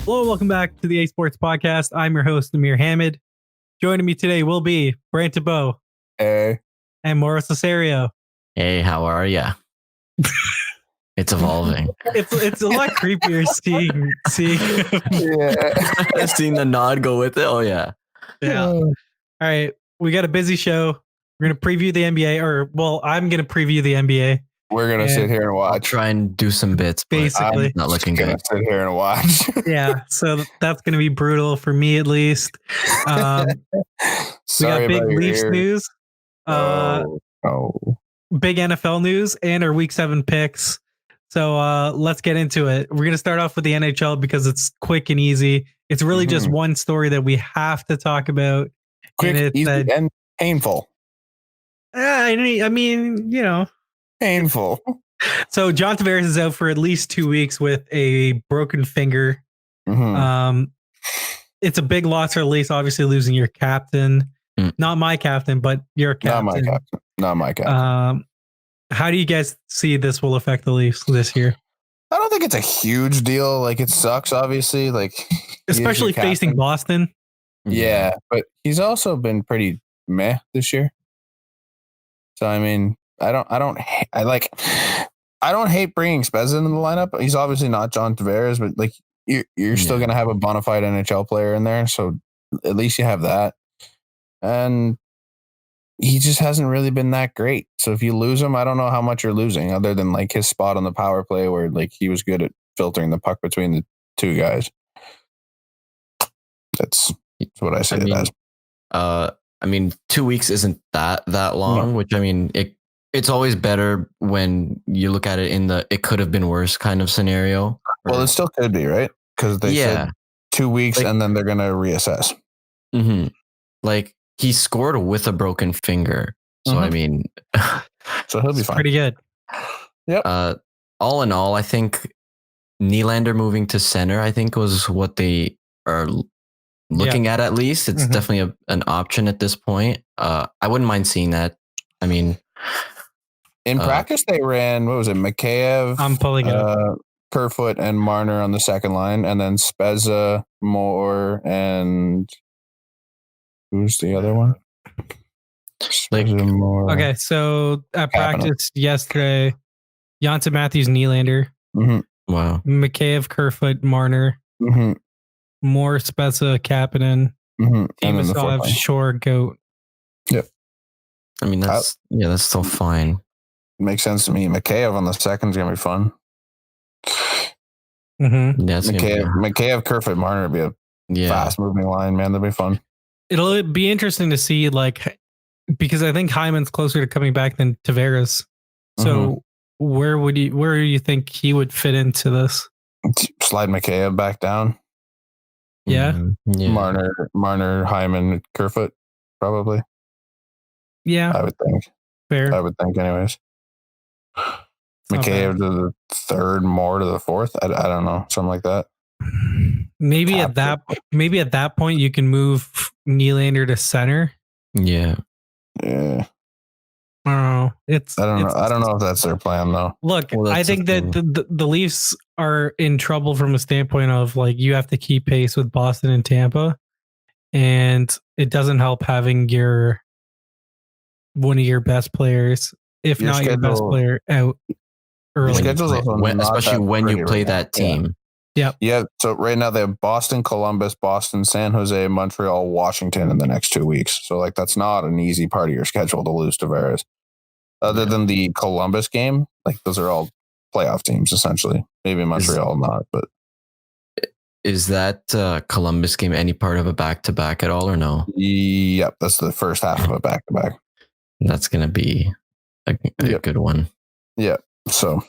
Hello, welcome back to the A Sports Podcast. I'm your host, Ameer Hamid. Joining me today will be Brant DeBow. Hey. And Morris Cesario. Hey, how are ya? It's evolving. It's a lot creepier seeing Seeing the nod go with it. Oh yeah. All right, we got a busy show. We're gonna preview the NBA, I'm gonna preview the NBA. We're gonna sit here and I'll watch. try and do some bits. Basically, not looking good. Sit here and watch. Yeah, so that's gonna be brutal for me at least. We got big Leafs news. Big NFL news and our Week 7 picks. So let's get into it. We're gonna start off with the NHL because it's quick and easy. It's really just one story that we have to talk about. Quick, easy, and painful. I mean, Painful. So John Tavares is out for at least 2 weeks with a broken finger. It's a big loss for the Leafs, obviously losing your captain. Not my captain, but your captain. Not my captain. How do you guys see this will affect the Leafs this year? I don't think it's a huge deal. Like, it sucks, obviously. Like, especially facing Boston. Yeah, but he's also been pretty meh this year. So I mean, I don't hate bringing Spezza into the lineup. He's obviously not John Tavares, but like you're still gonna have a bona fide NHL player in there, so at least you have that. And he just hasn't really been that great. So if you lose him, I don't know how much you're losing, other than like his spot on the power play where like he was good at filtering the puck between the two guys. That's what I say it as. I mean, 2 weeks isn't that long, which I mean, it's always better when you look at it in the it could have been worse kind of scenario. Well, it still could be, right? Because they said 2 weeks and then they're going to reassess. Like, he scored with a broken finger. So, I mean, so he'll be fine. Pretty good. Yep. All in all, I think Nylander moving to center, I think was what they are looking at least. It's definitely an option at this point. I wouldn't mind seeing that. I mean, in practice, they ran, what was it, Mikheyev, I'm pulling it up. Kerfoot, and Marner on the second line, and then Spezza, Moore, and who's the other one? Moore. Okay, so at practice yesterday, Janssen Matthews, Nylander. Wow. Mikheyev, Kerfoot, Marner. Moore, Spezza, Kapanen. Timosov, Shore, Goat. Yep. I mean, that's still fine. Makes sense to me. Mikheyev on the second is going to be fun. Mikheyev, Kerfoot, Marner would be a fast moving line, man. That'd be fun. It'll be interesting to see, like, because I think Hyman's closer to coming back than Tavares. So where do you think he would fit into this? Slide Mikheyev back down. Yeah. Marner, Hyman, Kerfoot, probably. Yeah. I would think. Fair. I would think, anyways. Mikheyev to the third, Moore to the fourth. I don't know, something like that. Maybe at that point you can move Nylander to center. Yeah. Yeah. I don't know. I don't know if that's their plan though. Look, I think that the Leafs are in trouble from a standpoint of, like, you have to keep pace with Boston and Tampa, and it doesn't help having one of your best players, if not your best player, out early. Especially when you play that team. Yeah. So right now they have Boston, Columbus, Boston, San Jose, Montreal, Washington in the next 2 weeks. So like that's not an easy part of your schedule to lose Tavares. Other than the Columbus game, like those are all playoff teams essentially. Maybe Montreal not, but is that Columbus game any part of a back-to-back at all or no? Yep, that's the first half of a back-to-back. That's gonna be a good one. Yeah. So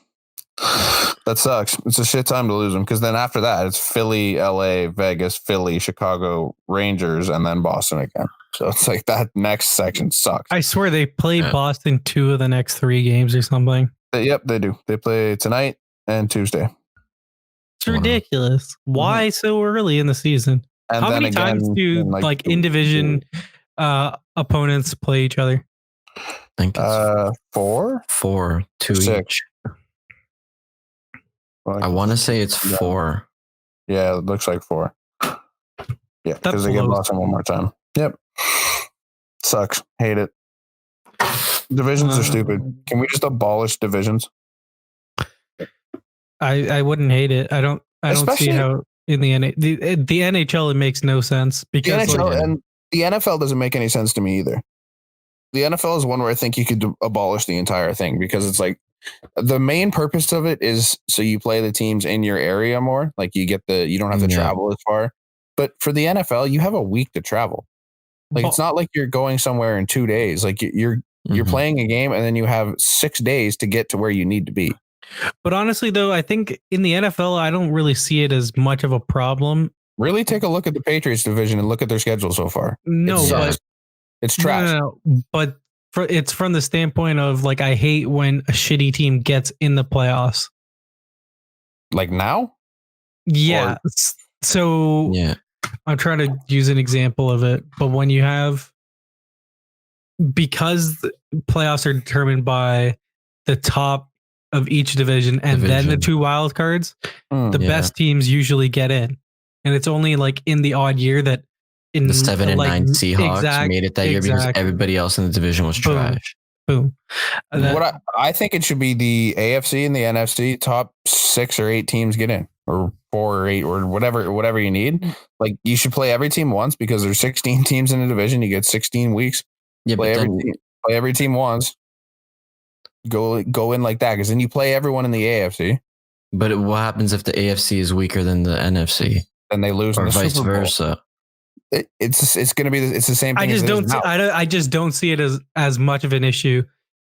that sucks. It's a shit time to lose them because then after that it's Philly, LA, Vegas, Philly, Chicago, Rangers, and then Boston again. So it's like that next section sucks. I swear they played Boston 2 of the next 3 games or something. Yep, they do. They play tonight and Tuesday. It's ridiculous. Why so early in the season? And how many times do like in division opponents play each other? I think it's 4, 2 6. each. I want to say it's 4. Yeah, it looks like 4. Yeah, because they get Boston one more time. Yep. Sucks. Hate it. Divisions are stupid. Can we just abolish divisions? I wouldn't hate it. I don't see how in the NHL it makes no sense because the NHL and the NFL doesn't make any sense to me either. The NFL is one where I think you could abolish the entire thing because it's like the main purpose of it is so you play the teams in your area more. Like you don't have to travel as far. But for the NFL, you have a week to travel. Like it's not like you're going somewhere in 2 days. Like you're playing a game and then you have 6 days to get to where you need to be. But honestly, though, I think in the NFL, I don't really see it as much of a problem. Really take a look at the Patriots division and look at their schedule so far. No, it's trash. No, but it's from the standpoint of like, I hate when a shitty team gets in the playoffs. Like now? Yeah. So I'm trying to use an example of it, but when you have, because the playoffs are determined by the top of each division and then the 2 wild cards, the best teams usually get in. And it's only like in the odd year that in the 7 and 9 Seahawks made it that year because everybody else in the division was trash. Boom. What I think it should be the AFC and the NFC top 6 or 8 teams get in, or 4 or 8 or whatever you need. Like you should play every team once because there's 16 teams in the division. You get 16 weeks. Yeah, play every team once. Go in like that because then you play everyone in the AFC. But what happens if the AFC is weaker than the NFC? Then they lose, or in the vice Super Bowl. Versa. It's going to be the same thing. I just don't see it as much of an issue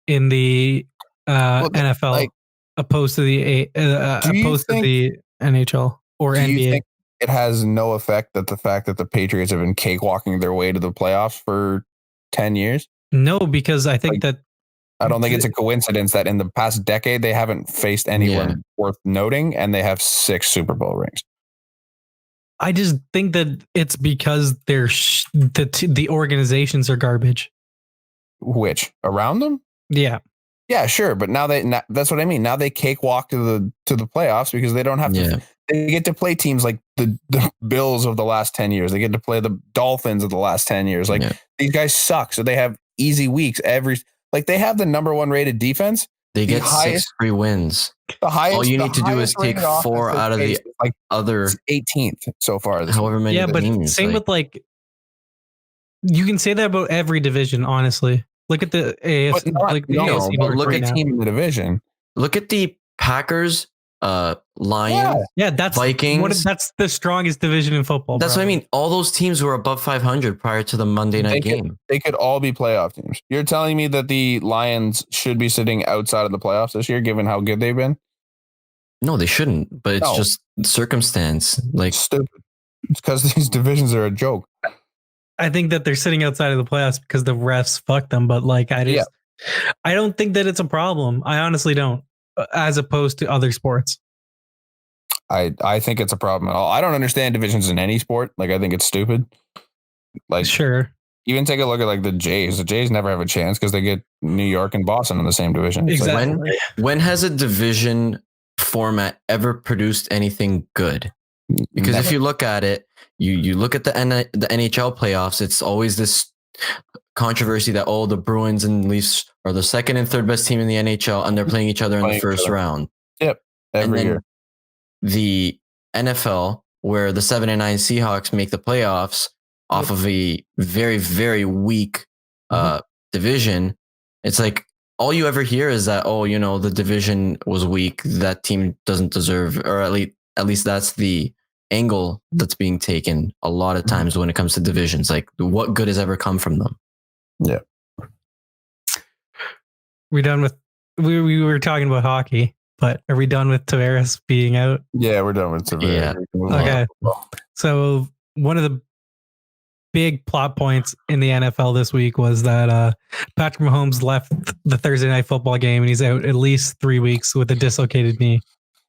in the NFL opposed to the the NHL or NBA. You think it has no effect that the fact that the Patriots have been cakewalking their way to the playoffs for 10 years? No, because I think that I don't think it's a coincidence that in the past decade they haven't faced anyone worth noting, and they have 6 Super Bowl rings. I just think that it's because they're the organizations are garbage. Which around them? Yeah, sure. But now that's what I mean. Now they cakewalk to the playoffs because they don't have to. They get to play teams like the Bills of the last 10 years. They get to play the Dolphins of the last 10 years. Like these guys suck, so they have easy weeks Like they have the number 1 rated defense. They get 6 free wins. The highest. All you need to do is take 4 out of the other 18th so far. However many. Yeah, but teams, same with like. You can say that about every division. Honestly, look at the AFC. Look at team in the division. Look at the Packers. Lions, that's Vikings. That's the strongest division in football. That's what I mean. All those teams were above 500 prior to the Monday night game. They could all be playoff teams. You're telling me that the Lions should be sitting outside of the playoffs this year, given how good they've been? No, they shouldn't. But it's just circumstance. Like stupid. It's because these divisions are a joke. I think that they're sitting outside of the playoffs because the refs fuck them. But like, I don't think that it's a problem. I honestly don't. As opposed to other sports. I think it's a problem at all. I don't understand divisions in any sport. Like I think it's stupid. Like sure. Even take a look at like the Jays. The Jays never have a chance because they get New York and Boston in the same division. Exactly. Like, when has a division format ever produced anything good? Because if you look at it, you look at the NHL playoffs, it's always this controversy that the Bruins and Leafs are the second and third best team in the NHL, and they're playing each other in the first round. Yep, every year. The NFL, where the 7 and 9 Seahawks make the playoffs off of a very, very weak division. It's like all you ever hear is that the division was weak. That team doesn't deserve, or at least that's the angle that's being taken a lot of times when it comes to divisions. Like, what good has ever come from them? Yeah. We done with we were talking about hockey, but are we done with Tavares being out? Yeah, we're done with Tavares. Yeah. Okay. So one of the big plot points in the NFL this week was that Patrick Mahomes left the Thursday night football game and he's out at least 3 weeks with a dislocated knee.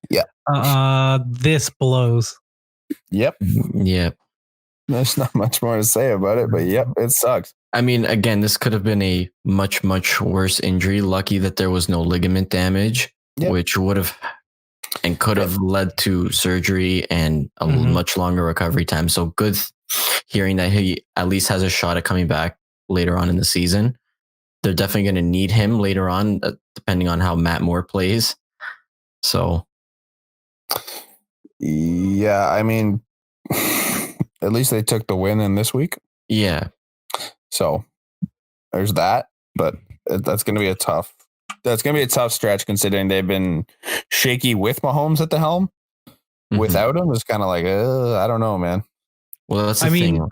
Yeah. This blows. Yep. Yep. There's not much more to say about it, but yep, it sucks. I mean, again, this could have been a much, much worse injury. Lucky that there was no ligament damage, which would have and could have led to surgery and a much longer recovery time. So good hearing that he at least has a shot at coming back later on in the season. They're definitely going to need him later on, depending on how Matt Moore plays. So, yeah, I mean, at least they took the win in this week. Yeah. So there's that, but that's going to be a tough stretch considering they've been shaky with Mahomes at the helm. Without him, it's kind of like, I don't know, man. Well, that's the thing.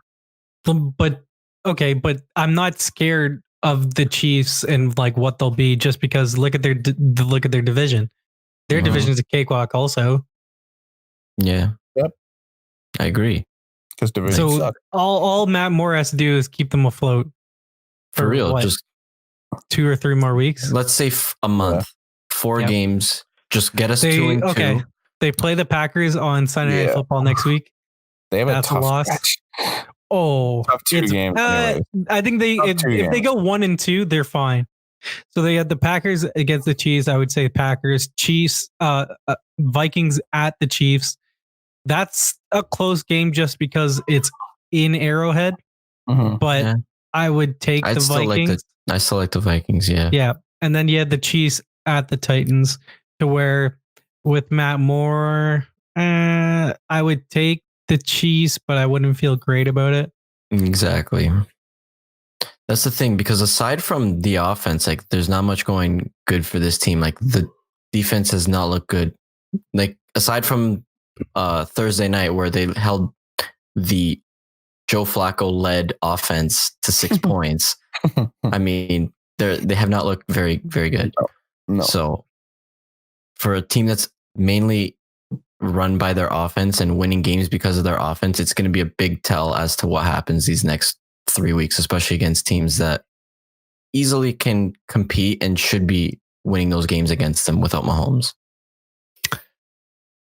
But I'm not scared of the Chiefs and like what they'll be just because look at their division. Their division is a cakewalk also. Yeah. Yep. I agree. Because divisions suck. All Matt Moore has to do is keep them afloat. For real, just 2 or 3 more weeks. Let's say a month, 4 games. Just get us 2-2. They play the Packers on Sunday Night Football next week. They have a tough loss. Stretch. Tough 2 games. I think if they go 1-2, they're fine. So they had the Packers against the Chiefs. I would say Packers, Chiefs, Vikings at the Chiefs. That's a close game just because it's in Arrowhead. But I would take the Vikings. I still like the Vikings. Yeah. Yeah, and then you had the Chiefs at the Titans, to where with Matt Moore, I would take the Chiefs, but I wouldn't feel great about it. Exactly. That's the thing, because aside from the offense, like there's not much going good for this team. Like the defense has not looked good. Like aside from Thursday night where they held the Joe Flacco led offense to 6 points. I mean, they have not looked very, very good. No. So for a team that's mainly run by their offense and winning games because of their offense, it's going to be a big tell as to what happens these next 3 weeks, especially against teams that easily can compete and should be winning those games against them without Mahomes.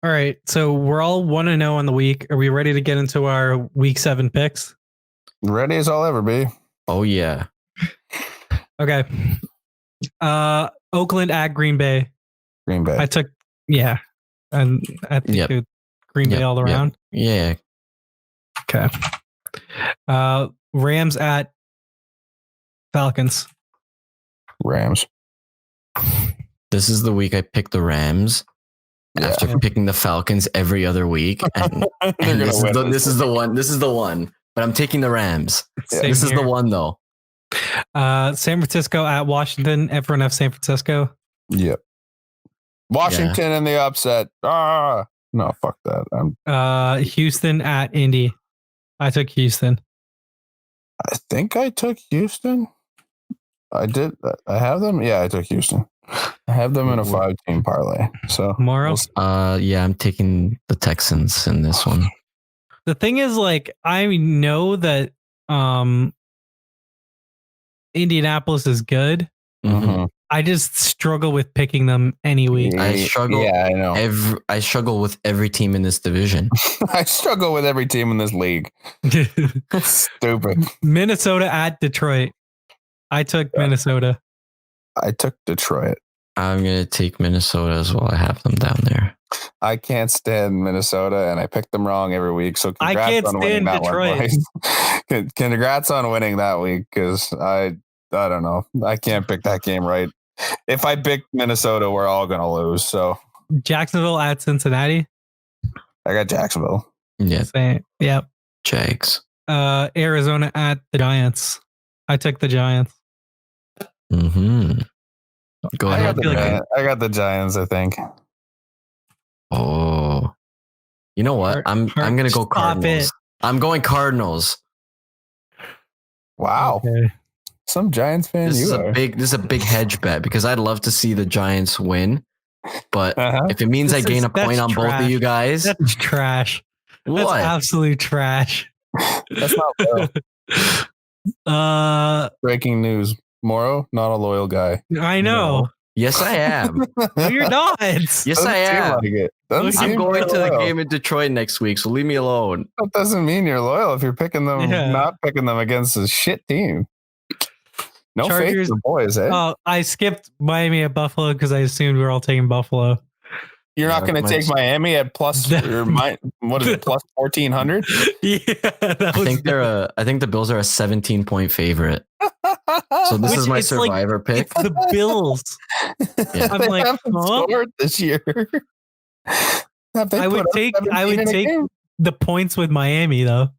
All right. So we're all 1-0 on the week. Are we ready to get into our week 7 picks? Ready as I'll ever be. Oh, yeah. Okay. Oakland at Green Bay. Green Bay. I took, and I think Green Bay all around. Yeah. Okay. Rams at Falcons. Rams. This is the week I picked the Rams after picking the Falcons every other week. And this is the one. But I'm taking the Rams. This is the one, though. San Francisco at Washington. Everyone have San Francisco? Yep. Washington in the upset. No, fuck that. Houston at Indy. I took Houston. I think I took Houston. I did. I have them. Yeah, I took Houston. I have them in a 5-team parlay. So Morals. I'm taking the Texans in this one. The thing is, like, I know that Indianapolis is good. Mm-hmm. I just struggle with picking them any week. I struggle. Yeah, I know. I struggle with every team in this division. I struggle with every team in this league. Stupid. Minnesota at Detroit. I took Minnesota. I took Detroit. I'm going to take Minnesota as well. I have them down there. I can't stand Minnesota, and I picked them wrong every week. So congrats on winning that Detroit. one. Congrats on winning that week, because I don't know. I can't pick that game right. If I pick Minnesota, we're all going to lose. So Jacksonville at Cincinnati. I got Jacksonville. Yeah. Yep. Jags. Arizona at the Giants. I took the Giants. Mm-hmm. Go ahead. I got the Giants, I think. Oh. You know what? I'm going to go Cardinals. I'm going Cardinals. Wow. Okay. Some Giants fan this is a big hedge bet, because I'd love to see the Giants win. But if it means I gain a point on both of you guys. That's trash. What? That's absolute trash. That's not real. Breaking news. Morrow, not a loyal guy. I know. No. Yes, I am. No, you're not. Yes, I am. I'm going to the game in Detroit next week, so leave me alone. That doesn't mean you're loyal if you're picking them, not picking them against a shit team. No Chargers, faith in the boys, eh? I skipped Miami at Buffalo because I assumed we were all taking Buffalo. You're not going to take Miami at plus what is it, plus 1,400? Yeah, I think the Bills are a 17-point favorite. So this is my survivor pick. It's the Bills. Yeah. I'm like, scored this year. I would take the points with Miami though,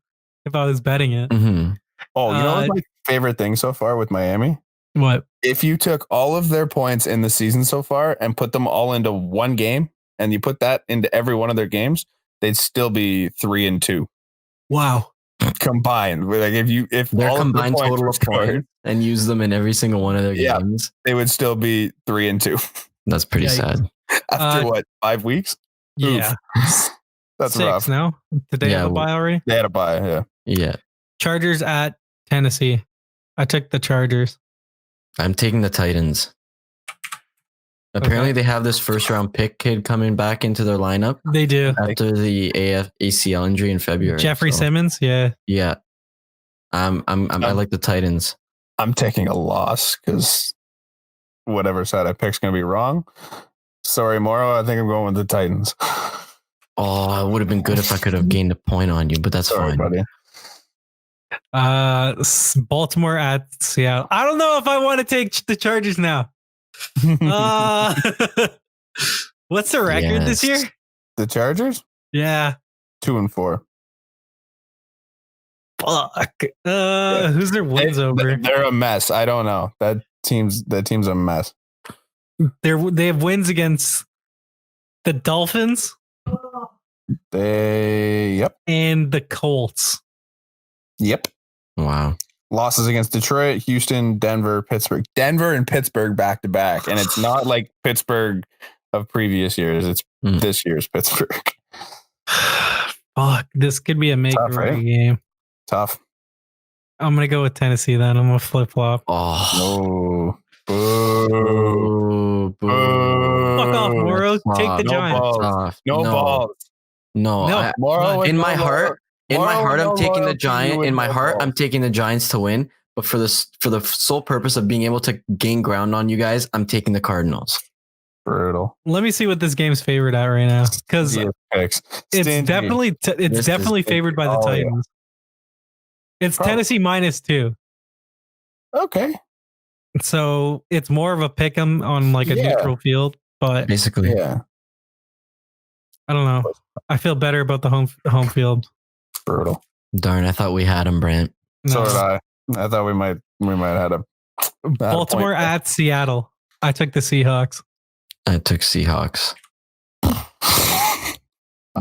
if I was betting it. Mm-hmm. Oh, you know what's my favorite thing so far with Miami? What? If you took all of their points in the season so far and put them all into one game, and you put that into every one of their games, they'd still be 3-2. Wow. Combined. Like if their all combined total of points and use them in every single one of their games, they would still be 3-2. That's pretty sad. After 5 weeks? Yeah. Oof. That's 6 rough. now. Did they have a bye already? They had a bye, yeah. Yeah. Chargers at Tennessee. I took the Chargers. I'm taking the Titans. Apparently, they have this first-round pick kid coming back into their lineup. They do after the ACL injury in February. Jeffrey Simmons, yeah. I like the Titans. I'm taking a loss because whatever side I pick's going to be wrong. Sorry, Morrow. I think I'm going with the Titans. Oh, it would have been good if I could have gained a point on you, but that's fine. Buddy. Baltimore at Seattle. I don't know if I want to take the Chargers now. What's the record this year? The Chargers? Yeah. 2-4. Fuck. Who's their wins over? They're a mess. I don't know. That team's a mess. They have wins against the Dolphins. And the Colts. Yep. Wow. Losses against Detroit, Houston, Denver, Pittsburgh. Denver and Pittsburgh back to back. And it's not like Pittsburgh of previous years. It's this year's Pittsburgh. Fuck. This could be a make or break game. Tough. I'm going to go with Tennessee then. I'm going to flip flop. Oh. Boo. Fuck off, Morrow. Take the Giants. No balls. No. Morrow in my heart, I'm taking the Giant. In my heart, I'm taking the Giants to win. But for the sole purpose of being able to gain ground on you guys, I'm taking the Cardinals. Brutal. Let me see what this game's favored at right now, because it's definitely favored by the Titans. Yeah. It's Tennessee -2. Okay. So it's more of a pick 'em on like a neutral field, but basically, yeah. I don't know. I feel better about the home field. Brutal. Darn, I thought we had him, Brant. No. So did I. I thought we might have a Baltimore at Seattle. I took the Seahawks. I took Seahawks.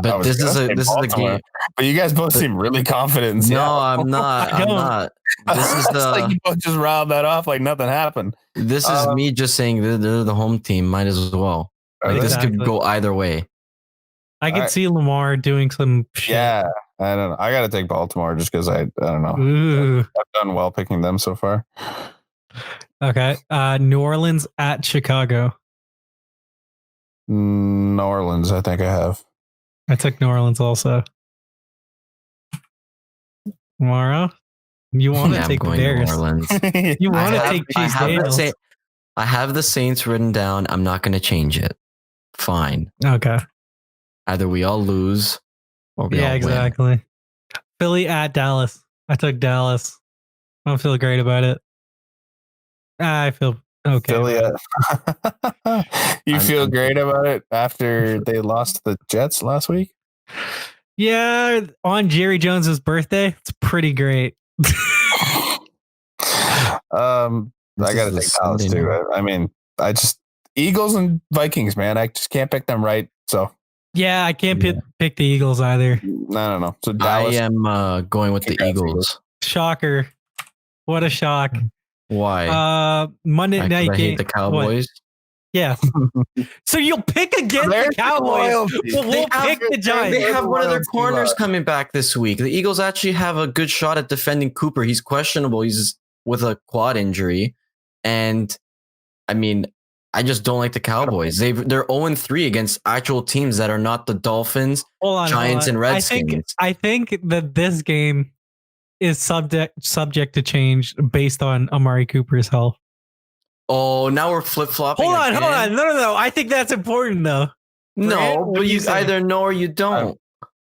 But this is a game. But you guys both seem really confident in Seattle. No, I'm not. I'm not. This is like you both just riled that off like nothing happened. This is me just saying they're the home team. Might as well. Like, this could go either way. I could see Lamar doing some shit. Yeah, I don't know. I got to take Baltimore just because I don't know. I've done well picking them so far. Okay. New Orleans at Chicago. New Orleans, I think I have. I took New Orleans also. Mara, you want to take the Bears? You want to take Chase Daniels? I have the Saints written down. I'm not going to change it. Fine. Okay. Either we all lose or we all win. Exactly. Philly at Dallas. I took Dallas. I don't feel great about it. I feel okay. Philly you feel great about it after they lost to the Jets last week? Yeah, on Jerry Jones's birthday. It's pretty great. I got to take Dallas too. I mean, Eagles and Vikings, man. I just can't pick them right. So yeah, I can't pick the Eagles either. No. So Dallas, I am going with the Eagles. Shocker! What a shock! Why? Monday night game. I hate the Cowboys. What? Yeah. So you'll pick against the Cowboys. We'll pick the Giants. They have one of their corners coming back this week. The Eagles actually have a good shot at defending Cooper. He's questionable. He's with a quad injury. And I mean, I just don't like the Cowboys. They're 0-3 against actual teams that are not the Dolphins, Giants, and Redskins. I think that this game is subject to change based on Amari Cooper's health. Oh, now we're flip-flopping. Hold on. No. I think that's important, though. No, what but do you you say? either know or you don't.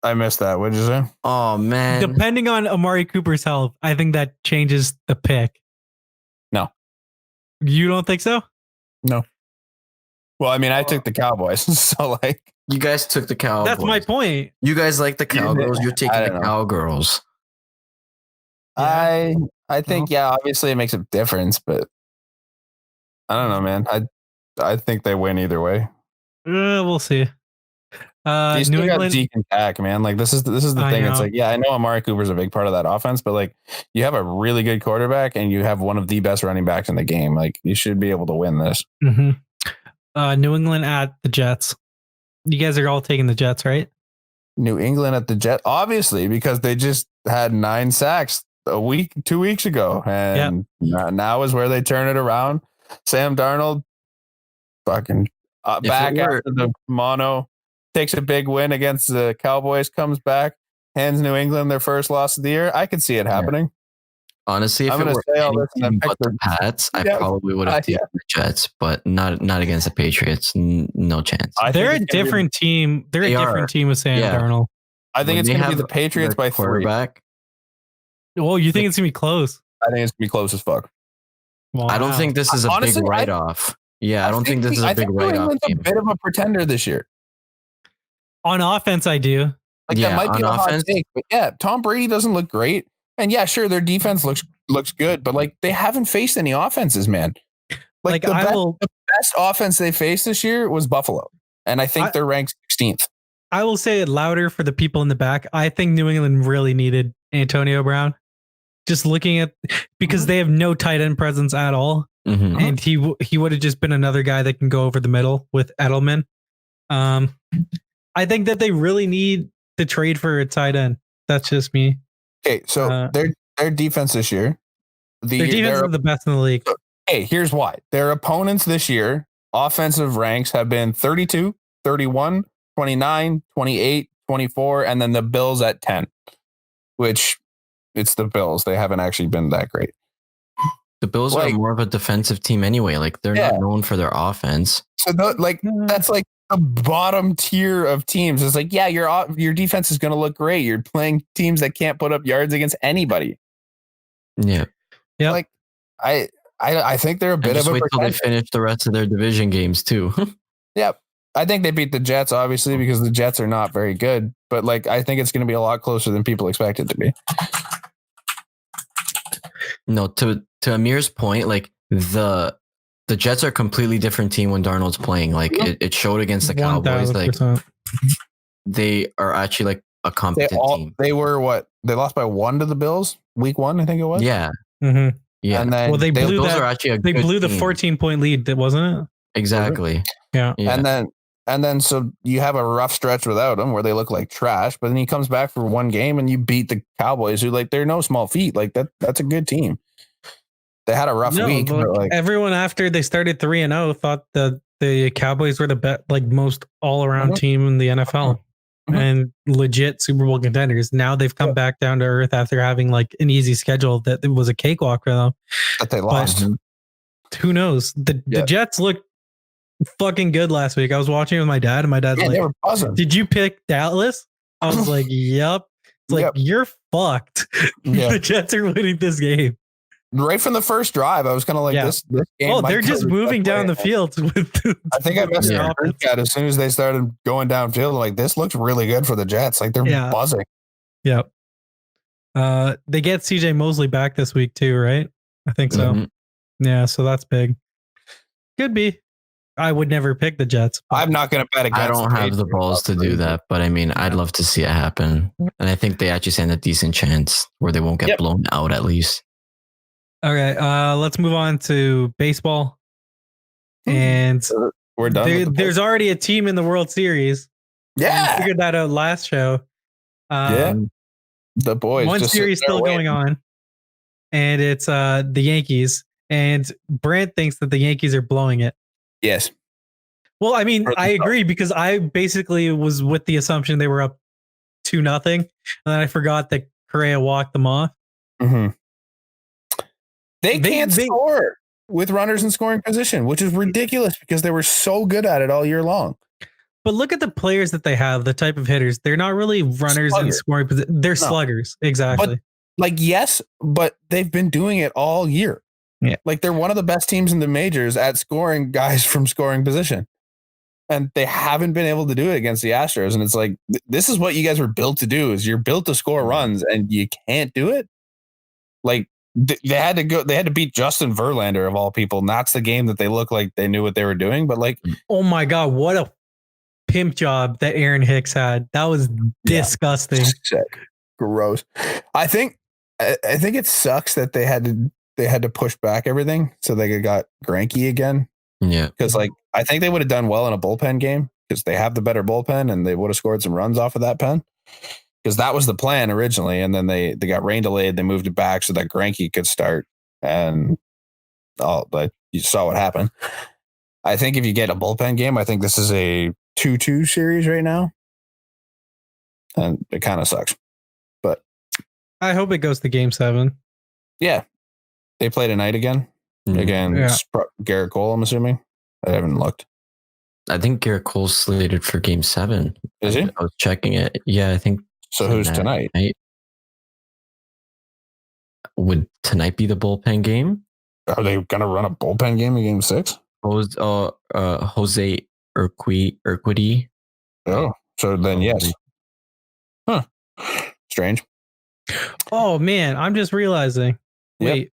I missed that. What did you say? Oh man. Depending on Amari Cooper's health, I think that changes the pick. No. You don't think so? No. Well, I mean, I took the Cowboys, so like You guys took the Cowboys. That's my point. You guys like the Cowgirls. You're taking the Cowgirls. Yeah. I think obviously it makes a difference, but I don't know, man. I think they win either way. We'll see. You still New got England. Zeke and Dak, man. Like this is the thing. It's like, I know Amari Cooper's a big part of that offense, but like you have a really good quarterback and you have one of the best running backs in the game. Like you should be able to win this. Mm-hmm. New England at the Jets. You guys are all taking the Jets, right? New England at the Jets, obviously, because they just had 9 sacks 2 weeks ago, and now is where they turn it around. Sam Darnold, fucking back after the mono, takes a big win against the Cowboys, comes back, hands New England their first loss of the year. I could see it happening. Honestly, if it were anything but the Pats, I probably would have taken the Jets, but not against the Patriots. No chance. They're a different team. They're a different team with Sam Darnold. I think it's going to be the Patriots by 3. Well, you think it's going to be close? I think it's going to be close as fuck. Wow. I don't think this is a big write-off. I don't think this is a big write-off. It's a bit of a pretender this year. On offense, I do. Like that might be a hot take, but Tom Brady doesn't look great. And sure, their defense looks good, but like they haven't faced any offenses, man. Like the best offense they faced this year was Buffalo, and I think they're ranked 16th. I will say it louder for the people in the back. I think New England really needed Antonio Brown. Just looking at because they have no tight end presence at all, and he would have just been another guy that can go over the middle with Edelman. I think that they really need to trade for a tight end. That's just me. Okay, so their defense this year, their defense is the best in the league. Hey, here's why. Their opponents this year, offensive ranks have been 32, 31, 29, 28, 24, and then the Bills at 10, which it's the Bills. They haven't actually been that great. The Bills are more of a defensive team anyway. Like they're not known for their offense. So that's like the bottom tier of teams. It's like, your defense is going to look great. You're playing teams that can't put up yards against anybody. Yeah. Yeah. Like I think they're a bit of a wait till they finish the rest of their division games too. Yep. I think they beat the Jets, obviously, because the Jets are not very good. But like, I think it's going to be a lot closer than people expect it to be. No, to Ameer's point, like the Jets are a completely different team when Darnold's playing. Like it showed against the Cowboys. 1,000%. Like they are actually like a competent team. They were what? They lost by 1 to the Bills week 1, I think it was. Yeah. Mm-hmm. Yeah. And then they blew that. Are actually they blew the 14-point lead, wasn't it? Exactly. Yeah. And then so you have a rough stretch without him where they look like trash, but then he comes back for 1 game and you beat the Cowboys, who like they're no small feat. Like that's a good team. They had a rough week. But like, everyone after they started 3-0 thought that the Cowboys were the best, like most all-around team in the NFL and legit Super Bowl contenders. Now they've come back down to earth after having like an easy schedule that it was a cakewalk for them. But they lost. Who knows? The Jets looked fucking good last week. I was watching with my dad, and my dad's like, they were buzzing. "Did you pick Dallas?" I was like, "Yep." It's like you're fucked. The Jets are winning this game. Right from the first drive, I was kind of like, this game. Oh, they're just moving down the field. I think I messed up as soon as they started going downfield. Like, this looks really good for the Jets. Like, they're buzzing. Yep. They get CJ Mosley back this week too, right? I think so. Mm-hmm. Yeah, so that's big. Could be. I would never pick the Jets. I'm not going to bet against. I don't have the balls to do that, but I mean, I'd love to see it happen. And I think they actually stand a decent chance where they won't get blown out at least. Okay, let's move on to baseball. And we're done. There's already a team in the World Series. Yeah, we figured that out last show. The boys. One series still going on, and it's the Yankees. And Brant thinks that the Yankees are blowing it. Yes. Well, I mean, I agree because I basically was with the assumption they were up 2-0, and then I forgot that Correa walked them off. Mm-hmm. They can't score with runners in scoring position, which is ridiculous because they were so good at it all year long. But look at the players that they have, the type of hitters. They're not really runners in scoring position. They're sluggers. Exactly. Yes, but they've been doing it all year. Yeah. Like they're one of the best teams in the majors at scoring guys from scoring position. And they haven't been able to do it against the Astros. And it's like, this is what you guys were built to do, is you're built to score runs and you can't do it. Like they had to beat Justin Verlander of all people. And that's the game that they look like they knew what they were doing. But like, oh my God, what a pimp job that Aaron Hicks had. That was disgusting. Sick. Gross. I think it sucks that they had to push back everything so they got Greinke again. Yeah. Because like I think they would have done well in a bullpen game because they have the better bullpen and they would have scored some runs off of that pen. Because that was the plan originally. And then they got rain delayed. They moved it back so that Greinke could start. And but you saw what happened. I think if you get a bullpen game, I think this is a 2-2 series right now. And it kind of sucks. But I hope it goes to game 7. Yeah. They play tonight again. Garrett Cole, I'm assuming. I haven't looked. I think Garrett Cole's slated for game 7. Is he? I was checking it. Yeah, I think. So who's tonight? Would tonight be the bullpen game? Are they going to run a bullpen game in game 6? Jose Urquidy. Oh, so then yes. Huh. Strange. Oh, man. I'm just realizing. Wait.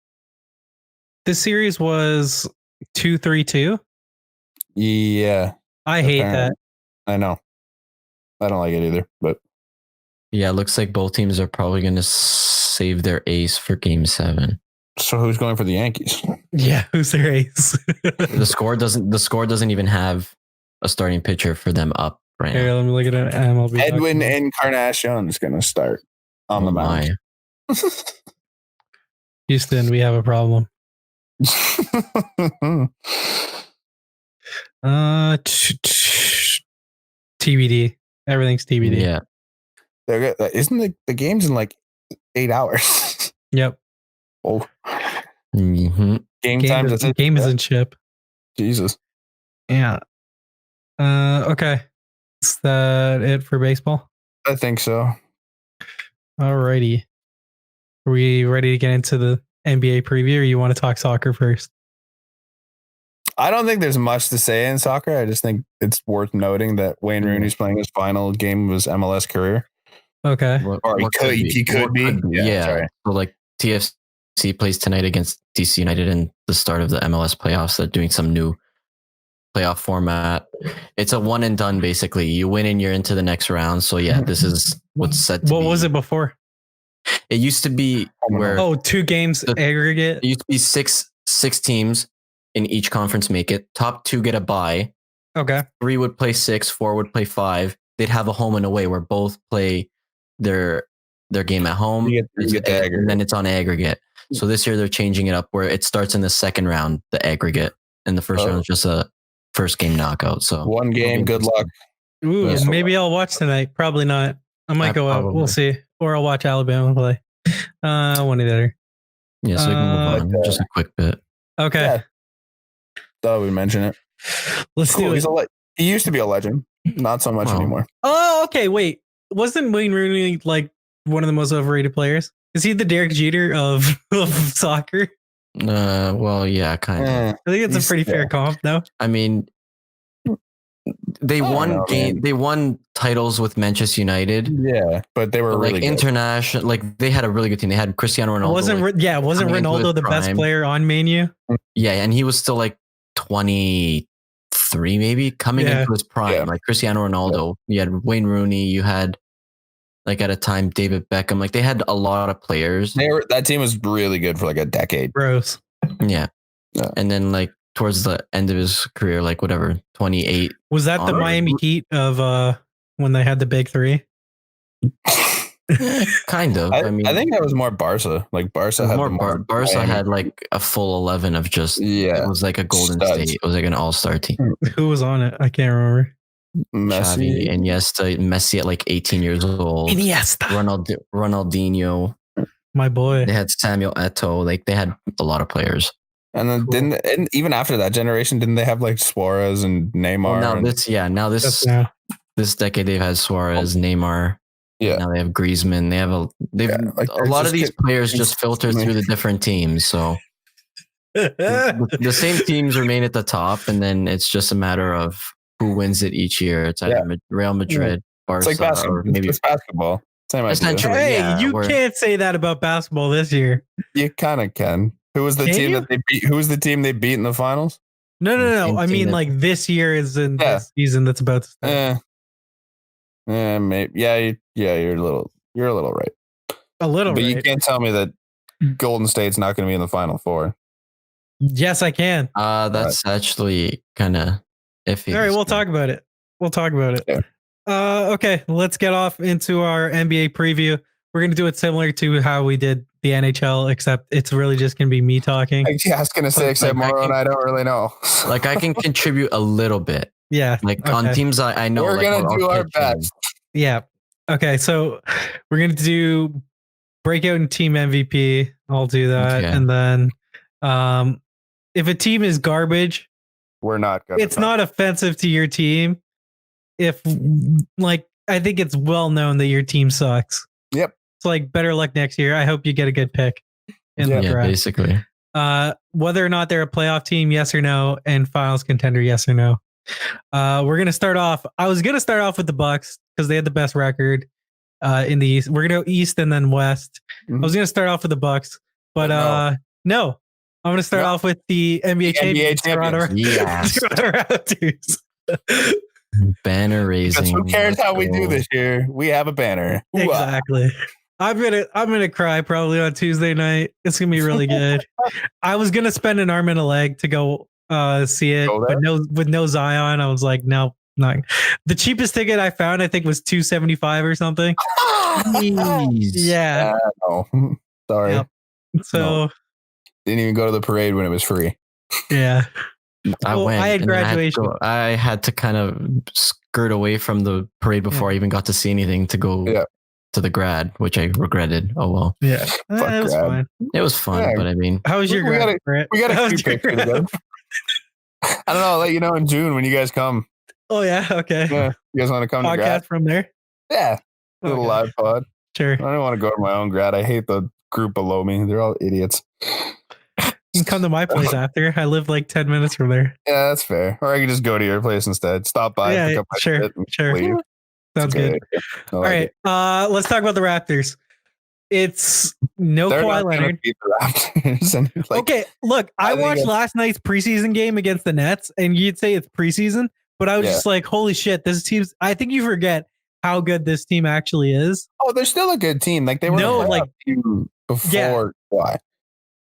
This series was 2-3-2? Yeah. I hate that. I know. I don't like it either, but yeah, it looks like both teams are probably going to save their ace for game 7. So who's going for the Yankees? Yeah, who's their ace? The score doesn't even have a starting pitcher for them up right now. Here, let me look at it. MLB. Edwin Encarnacion is going to start on the mound. Houston, we have a problem. TBD. Everything's TBD. Yeah. Isn't the game's in like 8 hours? Yep. Oh. Mm-hmm. Game time isn't ship. Jesus. Yeah. Okay. Is that it for baseball? I think so. Alrighty. Are we ready to get into the NBA preview, or you want to talk soccer first? I don't think there's much to say in soccer. I just think it's worth noting that Wayne Rooney's playing his final game of his MLS career. Okay. Or he could be. Yeah. So like TFC plays tonight against DC United in the start of the MLS playoffs. They're doing some new playoff format. It's a one and done, basically. You win and you're into the next round. So yeah, this is what's set to What was it before? It used to be where 2 games aggregate. It used to be six teams in each conference make it. Top 2 get a bye. Okay. 3 would play 6, 4 would play 5. They'd have a home and away where both play their game at home, and then it's on aggregate. So this year they're changing it up where it starts in the second round, the aggregate, and the first round is just a first game knockout. So one game, good luck. Ooh, maybe I'll watch tonight. Probably not. I might go out. We'll see. Or I'll watch Alabama play. One or the other. Yeah, so we can move on. Just a quick bit. Okay. Yeah. Thought we'd mention it. Let's do it. He used to be a legend. Not so much anymore. Oh, okay. Wait. Wasn't Wayne Rooney like one of the most overrated players? Is he the Derek Jeter of soccer? Well, yeah, kind of. I think it's a pretty fair comp, though. I mean, they won titles with Manchester United. Yeah, but they were really international. Like they had a really good team. They had Cristiano Ronaldo. Wasn't Ronaldo the best player on Man U? Yeah, and he was still like 23, maybe coming into his prime. Yeah. Like Cristiano Ronaldo. You had Wayne Rooney. You had like at a time David Beckham. Like they had a lot of players. That team was really good for like a decade. Gross. Yeah. And then like towards the end of his career, like 28. Was that the Miami Heat of when they had the big 3? Kind of. I think that was more Barca. Like Barca had like a full 11 of just it was like a Golden State. It was like an all-star team. Who was on it? I can't remember. Messi, Iniesta, Messi at like 18 years old. Ronaldinho. My boy. They had Samuel Eto'o. Like they had a lot of players. And then and even after that generation, didn't they have like Suarez and Neymar? Well, this decade they've had Suarez, Neymar. Yeah. Now they have Griezmann. They have a lot of these players just filter through the different teams. So the same teams remain at the top, and then it's just a matter of who wins it each year. It's either Real Madrid, Barca, it's like basketball. or maybe it's basketball. Same idea. Essentially, hey, you can't say that about basketball this year. You kind of can. Who was the team that they beat? Who was the team they beat in the finals? No. I mean, like this year is in this season that's about to start. Maybe. You're a little right. But you can't tell me that Golden State's not going to be in the Final Four. Yes, I can. That's actually kind of iffy. All right, we'll talk about it. Yeah. Okay, let's get off into our NBA preview. We're going to do it similar to how we did the NHL, except it's really just going to be me talking. I was going to say, except Mauro and I don't really know. Like, I can contribute a little bit. Yeah. On teams I know. We're going to do our best. Yeah. Okay, so we're going to do breakout and team MVP. I'll do that. Okay. And then if a team is garbage, we're not going to. It's not offensive to your team. If, I think it's well known that your team sucks. Yep. It's like better luck next year. I hope you get a good pick in the draft. Basically. Whether or not they're a playoff team, yes or no, and finals contender, yes or no. We're gonna start off. I was gonna start off with the Bucks because they had the best record in the East. We're gonna go East and then West. I was gonna start off with the Bucks, but no. I'm gonna start off with the NBA champions. Toronto Raptors. Banner raising. Who cares how we do this year? We have a banner. Exactly. I'm gonna cry probably on Tuesday night. It's gonna be really good. I was gonna spend an arm and a leg to go see it, but with no Zion, I was like, no, not. The cheapest ticket I found, I think, was $275 or something. Yeah. No. Sorry. Yep. So didn't even go to the parade when it was free. Yeah. I went. I had graduation. I had to kind of skirt away from the parade before I even got to see anything to go to the grad, which I regretted. Oh well. Yeah, it was fine. It was fun, but I mean, how was your grad? We got a few pictures. I don't know. I'll let you know in June when you guys come. Oh yeah, okay. Yeah, you guys want to come to grad from there? Yeah, a little live pod. Sure. I don't want to go to my own grad. I hate the group below me. They're all idiots. You can come to my place after. I live like 10 minutes from there. Yeah, that's fair. Or I can just go to your place instead. Stop by, pick up my shit, and leave. Sounds good. All right. Let's talk about the Raptors. It's no Kawhi Leonard. Okay, look, I watched last night's preseason game against the Nets, and you'd say it's preseason, but I was just like, holy shit, this team's. I think you forget how good this team actually is. Oh, they're still a good team. Like they were team before Kawhi.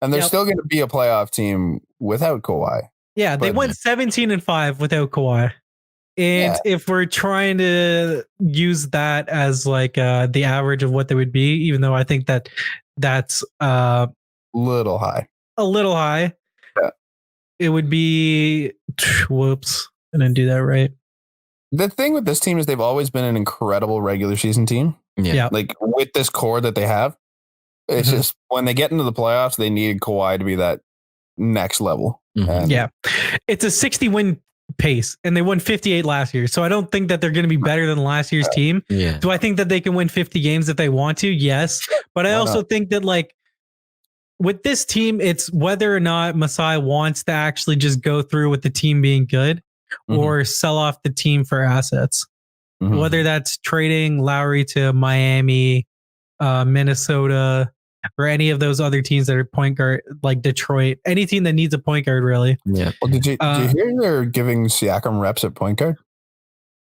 And they're still going to be a playoff team without Kawhi. Yeah, they went 17-5 without Kawhi. And if we're trying to use that as like the average of what they would be, even though I think that's little high. A little high. Yeah. It would be whoops. I didn't do that right. The thing with this team is they've always been an incredible regular season team. Yeah. Like with this core that they have. It's just when they get into the playoffs, they needed Kawhi to be that next level. Yeah. It's a 60 win pace and they won 58 last year. So I don't think that they're going to be better than last year's team. Yeah. Do I think that they can win 50 games if they want to? Yes. But I also think that like with this team, it's whether or not Masai wants to actually just go through with the team being good or sell off the team for assets. Whether that's trading Lowry to Miami, Minnesota, or any of those other teams that are point guard, like Detroit, any team that needs a point guard, really. Yeah. Well, did you hear they're giving Siakam reps at point guard?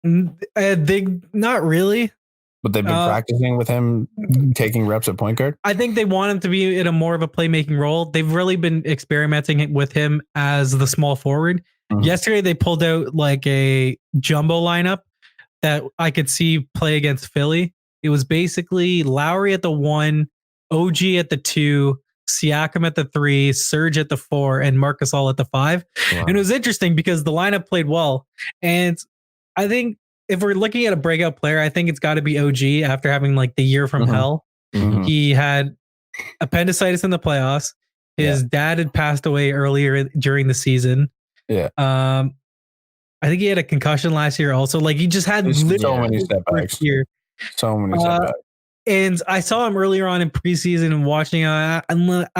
They not really, but they've been practicing with him taking reps at point guard. I think they want him to be in a more of a playmaking role. They've really been experimenting with him as the small forward. Yesterday, they pulled out like a jumbo lineup that I could see play against Philly. It was basically Lowry at the 1, OG at the 2, Siakam at the 3, Serge at the 4, and Marc Gasol at the 5. Wow. And it was interesting because the lineup played well. And I think if we're looking at a breakout player, I think it's got to be OG after having like the year from hell. He had appendicitis in the playoffs. His dad had passed away earlier during the season. Yeah. I think he had a concussion last year also. Like he just had so many setbacks. So many setbacks. And I saw him earlier on in preseason and watching. I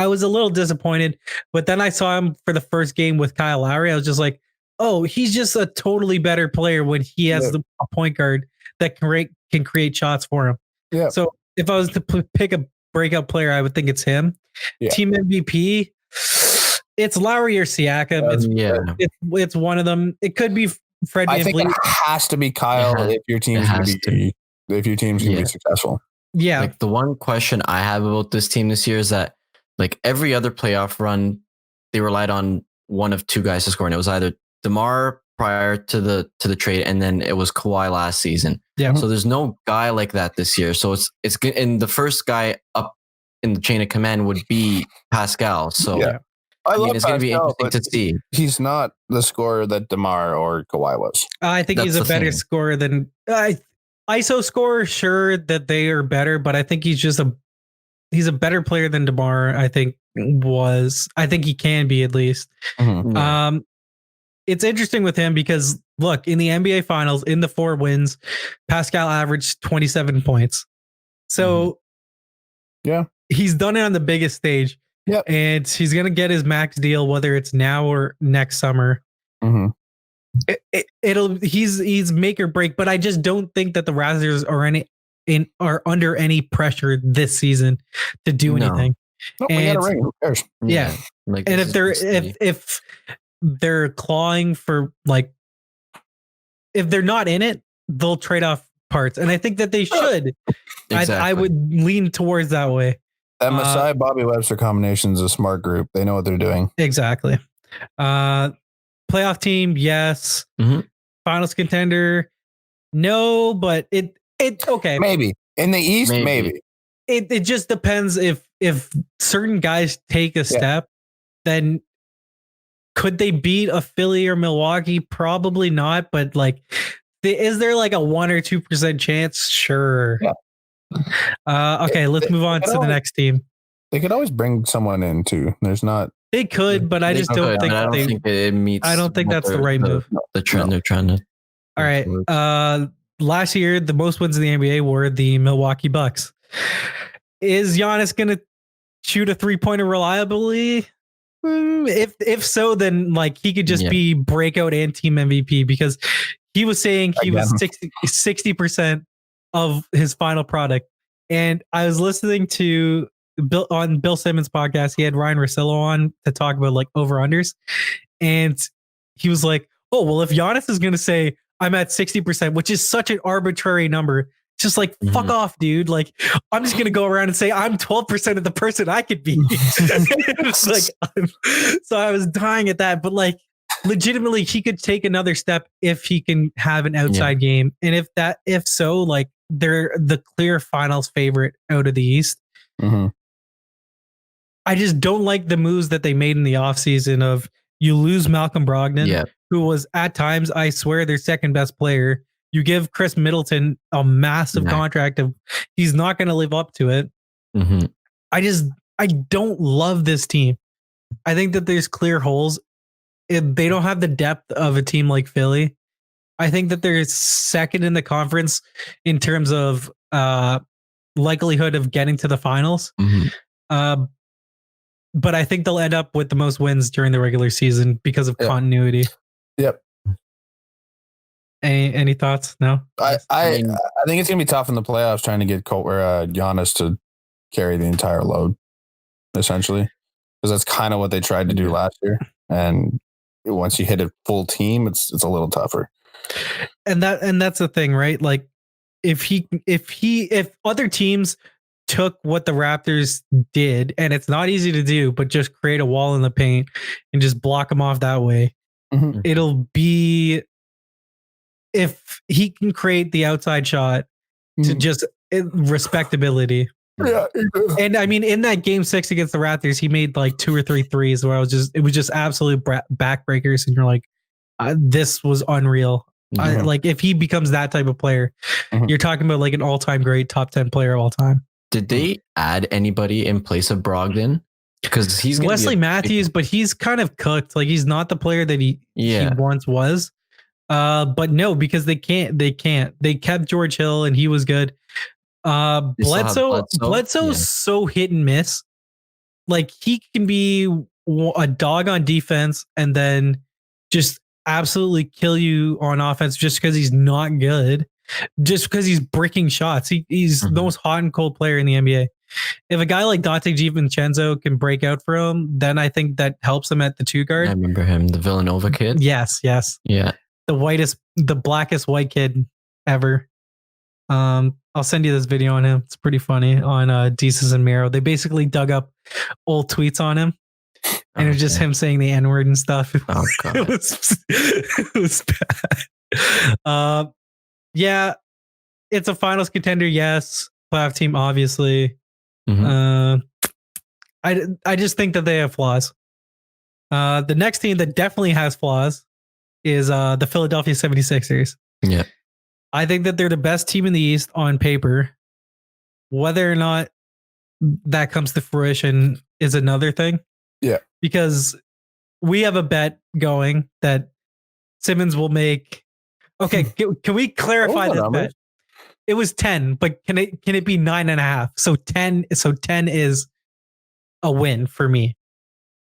was a little disappointed, but then I saw him for the first game with Kyle Lowry. I was just like, oh, he's just a totally better player when he has a point guard that can create shots for him. Yeah. So if I was to pick a breakout player, I would think it's him. Yeah. Team MVP, it's Lowry or Siakam. It's one of them. It could be Fred VanVleet. I think it has to be Kyle if your team's going to be successful. Yeah. Like the one question I have about this team this year is that like every other playoff run, they relied on one of two guys to score, and it was either DeMar prior to the trade, and then it was Kawhi last season. Yeah. So there's no guy like that this year. So it's good. And the first guy up in the chain of command would be Pascal. So I mean, it's going to be interesting to see. He's not the scorer that DeMar or Kawhi was. I think he's a better scorer than ISO scorer. Sure that they are better, but I think he's a better player than DeMar. I think he can be at least. Mm-hmm. Yeah. It's interesting with him because look, in the NBA finals, in the 4 wins, Pascal averaged 27 points. So he's done it on the biggest stage. Yep. And he's going to get his max deal, whether it's now or next summer. Mm-hmm. He's make or break, but I just don't think that the Raptors are under any pressure this season to do anything. No, we got a ring. Who cares? Yeah. Like, and if they're clawing for like, if they're not in it, they'll trade off parts, and I think that they should. Exactly. I would lean towards that way. That Masai Bobby Webster combination is a smart group. They know what they're doing. Exactly. Playoff team, yes. Mm-hmm. Finals contender, no. But it okay. Maybe in the East, maybe. It just depends if certain guys take a step, then could they beat a Philly or Milwaukee? Probably not. But like, is there like a 1 or 2% chance? Sure. Yeah. Okay, let's move on to the next team. They could always bring someone in too. There's not. They could, but I just don't think. I don't think it meets. I don't think that's the right move. The trend they're trying to. All right. Last year, the most wins in the NBA were the Milwaukee Bucks. Is Giannis going to shoot a 3-pointer reliably? If so, then like he could just be breakout and team MVP, because he was saying he was 60% of his final product. And I was listening to Bill Simmons' podcast. He had Ryan Russillo on to talk about like over-unders. And he was like, oh, well, if Giannis is going to say I'm at 60%, which is such an arbitrary number, just like, fuck off, dude. Like, I'm just going to go around and say I'm 12% of the person I could be. It's like, so I was dying at that. But like, legitimately, he could take another step if he can have an outside game. And if so, like, they're the clear finals favorite out of the East. Mm-hmm. I just don't like the moves that they made in the offseason of you lose Malcolm Brogdon, who was at times, I swear, their second best player. You give Chris Middleton a massive contract of he's not going to live up to it. Mm-hmm. I don't love this team. I think that there's clear holes. They don't have the depth of a team like Philly. I think that they're second in the conference in terms of likelihood of getting to the finals. Mm-hmm. But I think they'll end up with the most wins during the regular season because of continuity. Yep. Any thoughts? No. I think it's gonna be tough in the playoffs trying to get Giannis to carry the entire load, essentially, because that's kind of what they tried to do last year. And once you hit a full team, it's a little tougher. And that's the thing, right? Like if other teams took what the Raptors did, and it's not easy to do, but just create a wall in the paint and just block them off that way, it'll be. If he can create the outside shot to just respectability. Yeah. And I mean, in that game 6 against the Raptors, he made like 2 or 3 threes where it was just absolute backbreakers. And you're like, this was unreal. Like if he becomes that type of player, you're talking about like an all-time great top 10 player of all time. Did they add anybody in place of Brogdon? because he's Wesley Matthews, but he's kind of cooked. Like he's not the player that he once was. But no, because they can't. They kept George Hill, and he was good. Bledsoe's so hit and miss. Like he can be a dog on defense, and then just absolutely kill you on offense just because he's not good. Just because he's bricking shots. He's the most hot and cold player in the NBA. If a guy like Dante DiVincenzo can break out for him, then I think that helps him at the 2 guard. I remember him, the Villanova kid. Yes. Yeah. The blackest white kid ever. I'll send you this video on him. It's pretty funny on Desus and Mero. They basically dug up old tweets on him. And it was just him saying the N-word and stuff. Oh, God. it was bad. Yeah, it's a finals contender. Yes, playoff team, obviously. I just think that they have flaws. The next team that definitely has flaws is the Philadelphia 76ers. Yeah, I think that they're the best team in the East on paper. Whether or not that comes to fruition is another thing. Yeah, because we have a bet going that Simmons will make. Okay, can we clarify this bet? It was 10, but can it be 9.5? So 10 is a win for me.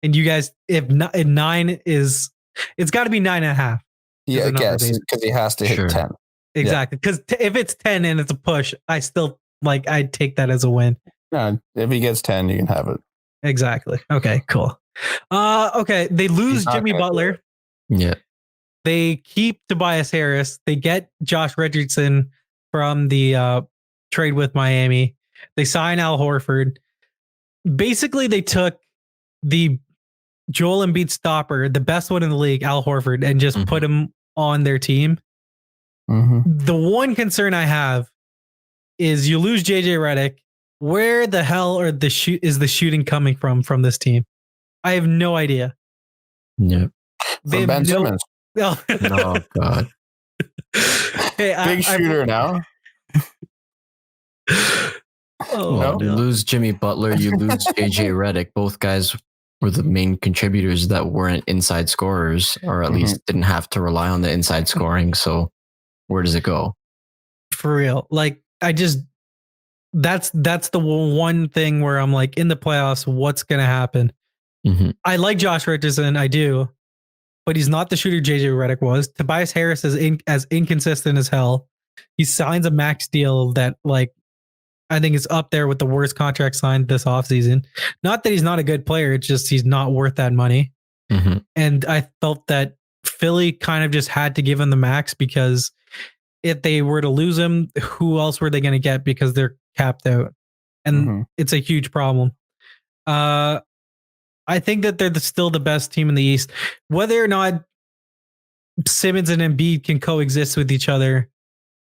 And you guys, if 9 is, it's got to be 9.5. Yeah, I guess because he has to hit 10. Exactly, because if it's 10 and it's a push, I still I'd take that as a win. No, if he gets 10, you can have it. Exactly. Okay, cool. Okay, they lose Jimmy Butler. Yeah. They keep Tobias Harris. They get Josh Richardson from the trade with Miami. They sign Al Horford. Basically, they took the Joel Embiid stopper, the best one in the league, Al Horford, and just put him on their team. The one concern I have is you lose JJ Redick. Where the hell is the shooting coming from this team? I have no idea. Yeah. From Ben Simmons. Oh, God. Hey, big shooter now. You lose Jimmy Butler, you lose JJ Redick. Both guys were the main contributors that weren't inside scorers, or at least didn't have to rely on the inside scoring. So where does it go? For real. That's the one thing where I'm like, in the playoffs, what's going to happen? I like Josh Richardson. I do. But he's not the shooter JJ Redick was. Tobias Harris is as inconsistent as hell. He signs a max deal that I think is up there with the worst contract signed this offseason. Not that he's not a good player. It's just he's not worth that money. And I felt that Philly kind of just had to give him the max because if they were to lose him, who else were they going to get because they're capped out? And it's a huge problem. I think that they're still the best team in the East. Whether or not Simmons and Embiid can coexist with each other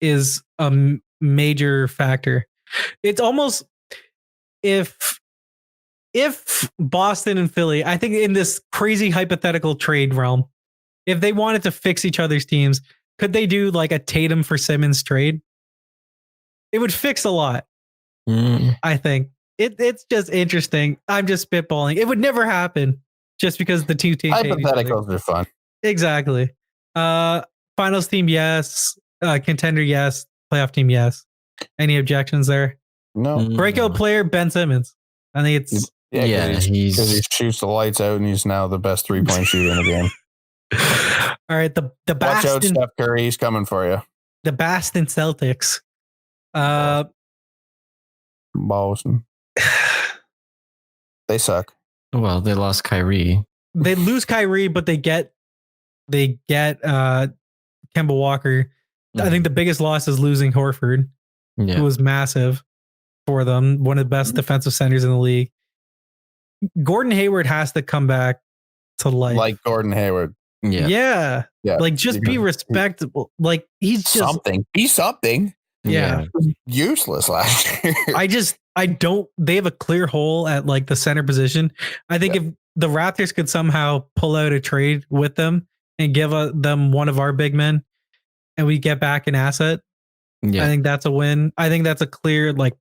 is a major factor. It's almost if Boston and Philly, I think in this crazy hypothetical trade realm, if they wanted to fix each other's teams, could they do a Tatum for Simmons trade? It would fix a lot. I think. It's just interesting. I'm just spitballing. It would never happen just because the two teams. Hypotheticals are fun. Exactly. Finals team, yes. Contender, yes. Playoff team, yes. Any objections there? No. Breakout player, Ben Simmons. I think it's because he shoots the lights out and he's now the best 3-point shooter in the game. All right, the watch out, Steph Curry. He's coming for you. The Boston Celtics. Boston. They suck. Well, they lost Kyrie. They lose Kyrie, but they get Kemba Walker. I think the biggest loss is losing Horford, who was massive for them. One of the best defensive centers in the league. Gordon Hayward has to come back to life. Like Gordon Hayward. Yeah. Just be respectable. He's just something. Be something. Yeah. Useless last year. They have a clear hole at the center position. I think if the Raptors could somehow pull out a trade with them and give them one of our big men and we get back an asset, I think that's a win. I think that's a clear, it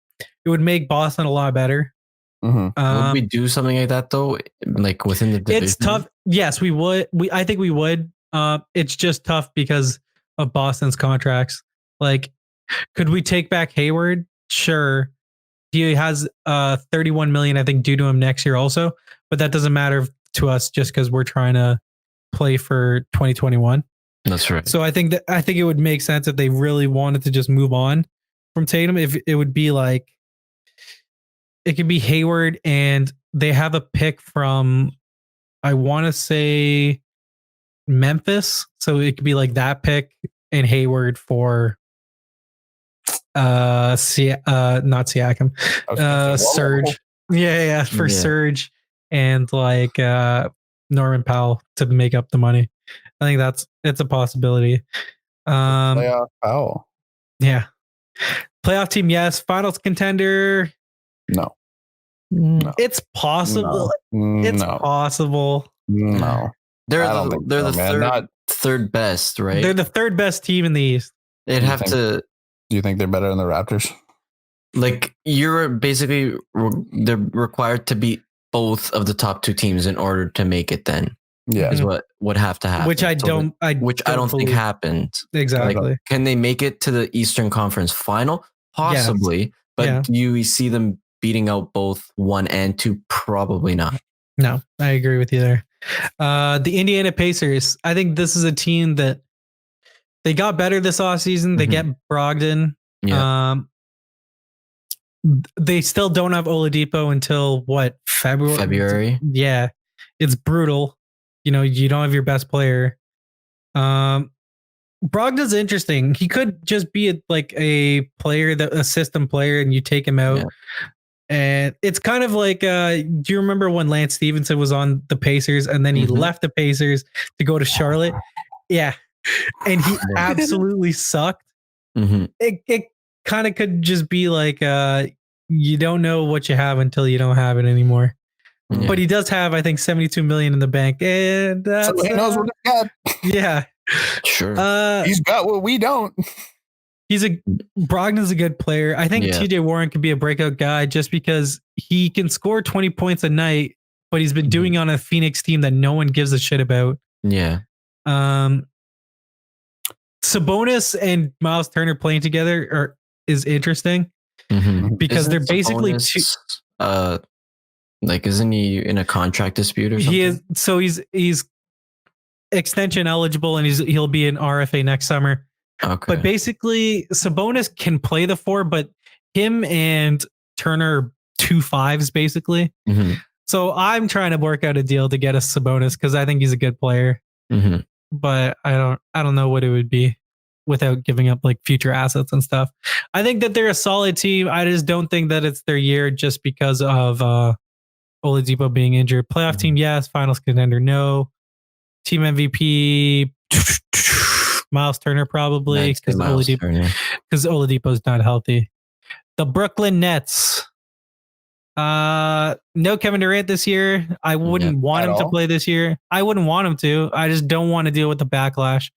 would make Boston a lot better. Would we do something like that though? Like within the division? It's tough. Yes, we would. I think we would. It's just tough because of Boston's contracts. Like, could we take back Hayward? Sure. He has 31 million, I think, due to him next year also, but that doesn't matter to us just because we're trying to play for 2021. That's right. So I think it would make sense if they really wanted to just move on from Tatum. If it would be like, it could be Hayward, and they have a pick from, I want to say, Memphis. So it could be like that pick and Hayward for not Siakam, Surge. Yeah, for Surge and like Norman Powell to make up the money. I think it's a possibility. Playoff Powell. Yeah. Playoff team, yes. Finals contender. No. It's possible. It's possible. No. They're the third best, right? They're the third best team in the East. They'd have to. Do you think they're better than the Raptors? Like, you're basically, they're required to beat both of the top two teams in order to make it. Then, is what would have to happen. Which I don't think happened. Exactly. Like, can they make it to the Eastern Conference Final? Possibly, but do you see them beating out both 1 and 2? Probably not. No, I agree with you there. The Indiana Pacers. I think this is a team that they got better this offseason. They get Brogdon. Yeah. They still don't have Oladipo until what? February. Yeah. It's brutal. You know, you don't have your best player. Brogdon's interesting. He could just be a player, a system player, and you take him out. Yeah. And it's kind of like, do you remember when Lance Stevenson was on the Pacers and then he left the Pacers to go to Charlotte? Yeah. And he absolutely sucked. It kind of could just be like, you don't know what you have until you don't have it anymore. Yeah. But he does have, I think, 72 million in the bank. And so he knows what he got. Yeah. Sure. He's got what we don't. Brogdon's a good player. I think TJ Warren could be a breakout guy just because he can score 20 points a night, but he's been doing on a Phoenix team that no one gives a shit about. Yeah. Sabonis and Miles Turner playing together is interesting because they're basically Sabonis, isn't he in a contract dispute or something? He is. So he's extension eligible and he'll be an RFA next summer. Okay. But basically, Sabonis can play the 4, but him and Turner are 2 5s basically. So I'm trying to work out a deal to get a Sabonis because I think he's a good player. But I don't know what it would be without giving up like future assets and stuff. I think that they're a solid team. I just don't think that it's their year just because of Oladipo being injured. Playoff team, yes. Finals contender, no. Team MVP. Miles Turner probably because Oladipo's not healthy. The Brooklyn Nets. No Kevin Durant this year. I wouldn't want him to play this year. I wouldn't want him to. I just don't want to deal with the backlash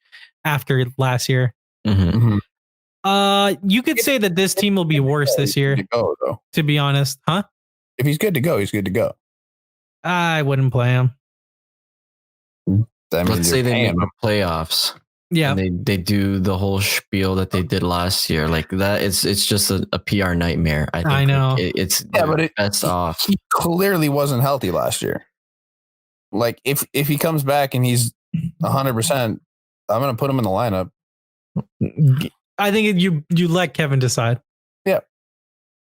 after last year. You could say that this team will be worse this year. To be honest, huh? If he's good to go, he's good to go. I wouldn't play him. Let's say they make the playoffs. Yeah, and they do the whole spiel that they did last year, like that. It's just a PR nightmare. I think. I know but best off. He clearly wasn't healthy last year. Like if he comes back and he's 100%, I'm gonna put him in the lineup. I think you let Kevin decide. Yeah.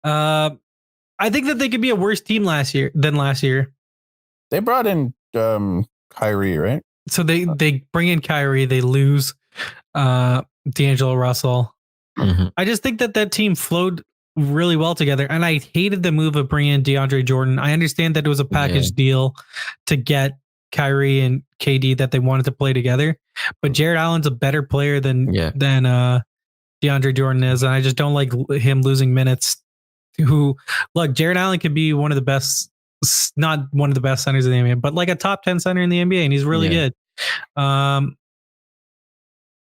I think that they could be a worse team than last year. They brought in Kyrie, right? So they bring in Kyrie, they lose D'Angelo Russell. I just think that team flowed really well together, and I hated the move of bringing in DeAndre Jordan. I understand that it was a package deal to get Kyrie and KD that they wanted to play together, but Jared Allen's a better player than DeAndre Jordan is, and I just don't like him losing minutes. Look, Jared Allen could be one of the best. Not one of the best centers in the NBA, but like a top 10 center in the NBA, and he's really good.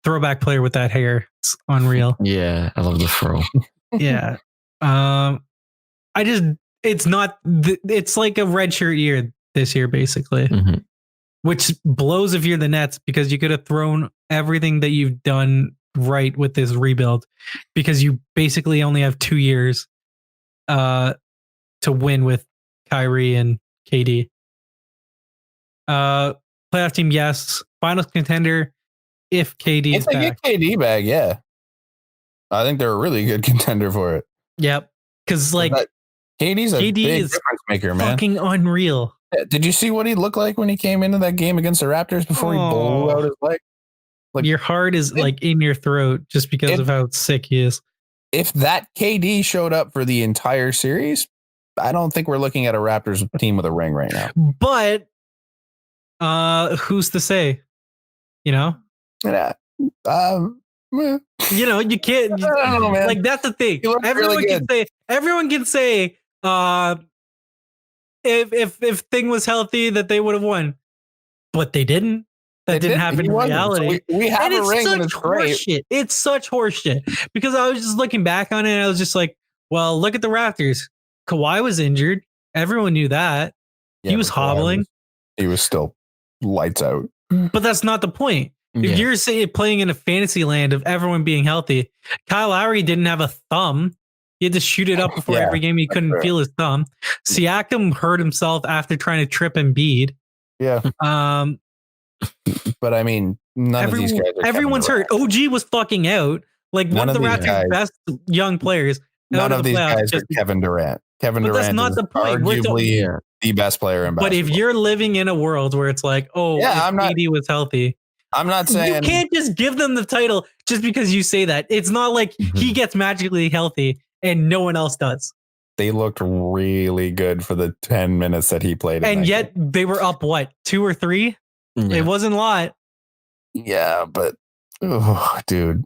Throwback player with that hair. It's unreal. Yeah, I love the fro. Yeah. I just it's not. It's like a redshirt year this year, basically, which blows if you're the Nets because you could have thrown everything that you've done right with this rebuild because you basically only have 2 years to win with Kyrie and KD. Playoff team, yes. Finals contender if KD is back. If they get KD back, yeah. I think they're a really good contender for it. Yep. Because like KD's a big difference maker, man. Fucking unreal. Did you see what he looked like when he came into that game against the Raptors before he blew out his leg? Like your heart is like in your throat just because of how sick he is. If that KD showed up for the entire series, I don't think we're looking at a Raptors team with a ring right now. But who's to say? You know? Yeah. You know, you can't. I don't know, man. Like that's the thing. Everyone can say. If Thing was healthy, that they would have won, but they didn't. That didn't happen in reality. So we have a ring and it's great. Horseshit. It's such horseshit because I was just looking back on it and I was just like, well, look at the Raptors. Kawhi was injured. Everyone knew that. Yeah, he was hobbling. He was still lights out. But that's not the point. If you're playing in a fantasy land of everyone being healthy, Kyle Lowry didn't have a thumb. He had to shoot it up before every game. He couldn't feel his thumb. Siakam hurt himself after trying to trip Embiid. Yeah. But I mean, none of these guys. Everyone's hurt. OG was fucking out. Like one of the Raptors' best young players. None of these guys are Kevin Durant. Kevin Durant that's not the point. Arguably the best player in basketball. But if you're living in a world where it's like, KD was healthy. I'm not saying you can't just give them the title just because you say that. It's not like he gets magically healthy and no one else does. They looked really good for the 10 minutes that he played. And yet they were up, 2 or 3? Yeah. It wasn't a lot. Yeah, but dude.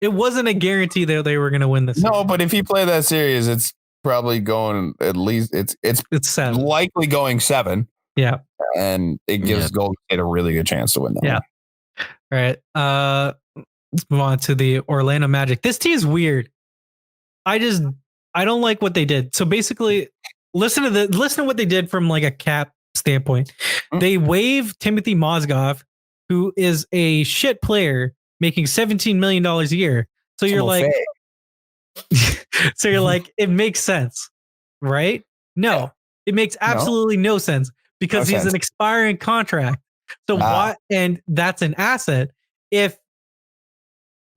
It wasn't a guarantee that they were going to win this. No, but if you play that series, it's probably going at least it's 7. Likely going 7. Yeah. And it gives Golden State a really good chance to win that. Yeah. All right. Let's move on to the Orlando Magic. This team's weird. I don't like what they did. So basically, listen to what they did from like a cap standpoint. They waived Timothy Mozgov, who is a shit player making $17 million a year. So you're like, it makes sense, right? No, it makes absolutely no sense because he's an expiring contract. So why? And that's an asset. If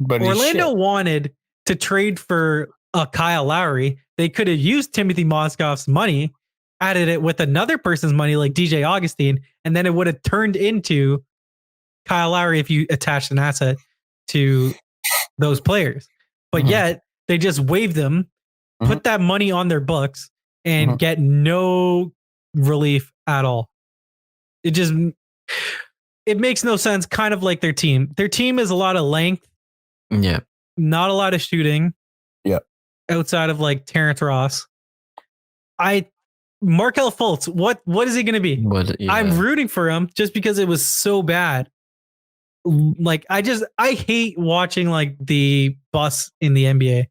Orlando wanted to trade for Kyle Lowry, they could have used Timothy Mozgov's money, added it with another person's money like DJ Augustine, and then it would have turned into Kyle Lowry if you attached an asset to those players. But yet they just waived them, put that money on their books, and get no relief at all. It makes no sense, kind of like their team. Their team is a lot of length. Yeah. Not a lot of shooting. Yeah. Outside of like Terrence Ross. Markelle Fultz, what is he going to be? I'm rooting for him just because it was so bad. Like I hate watching like the bus in the NBA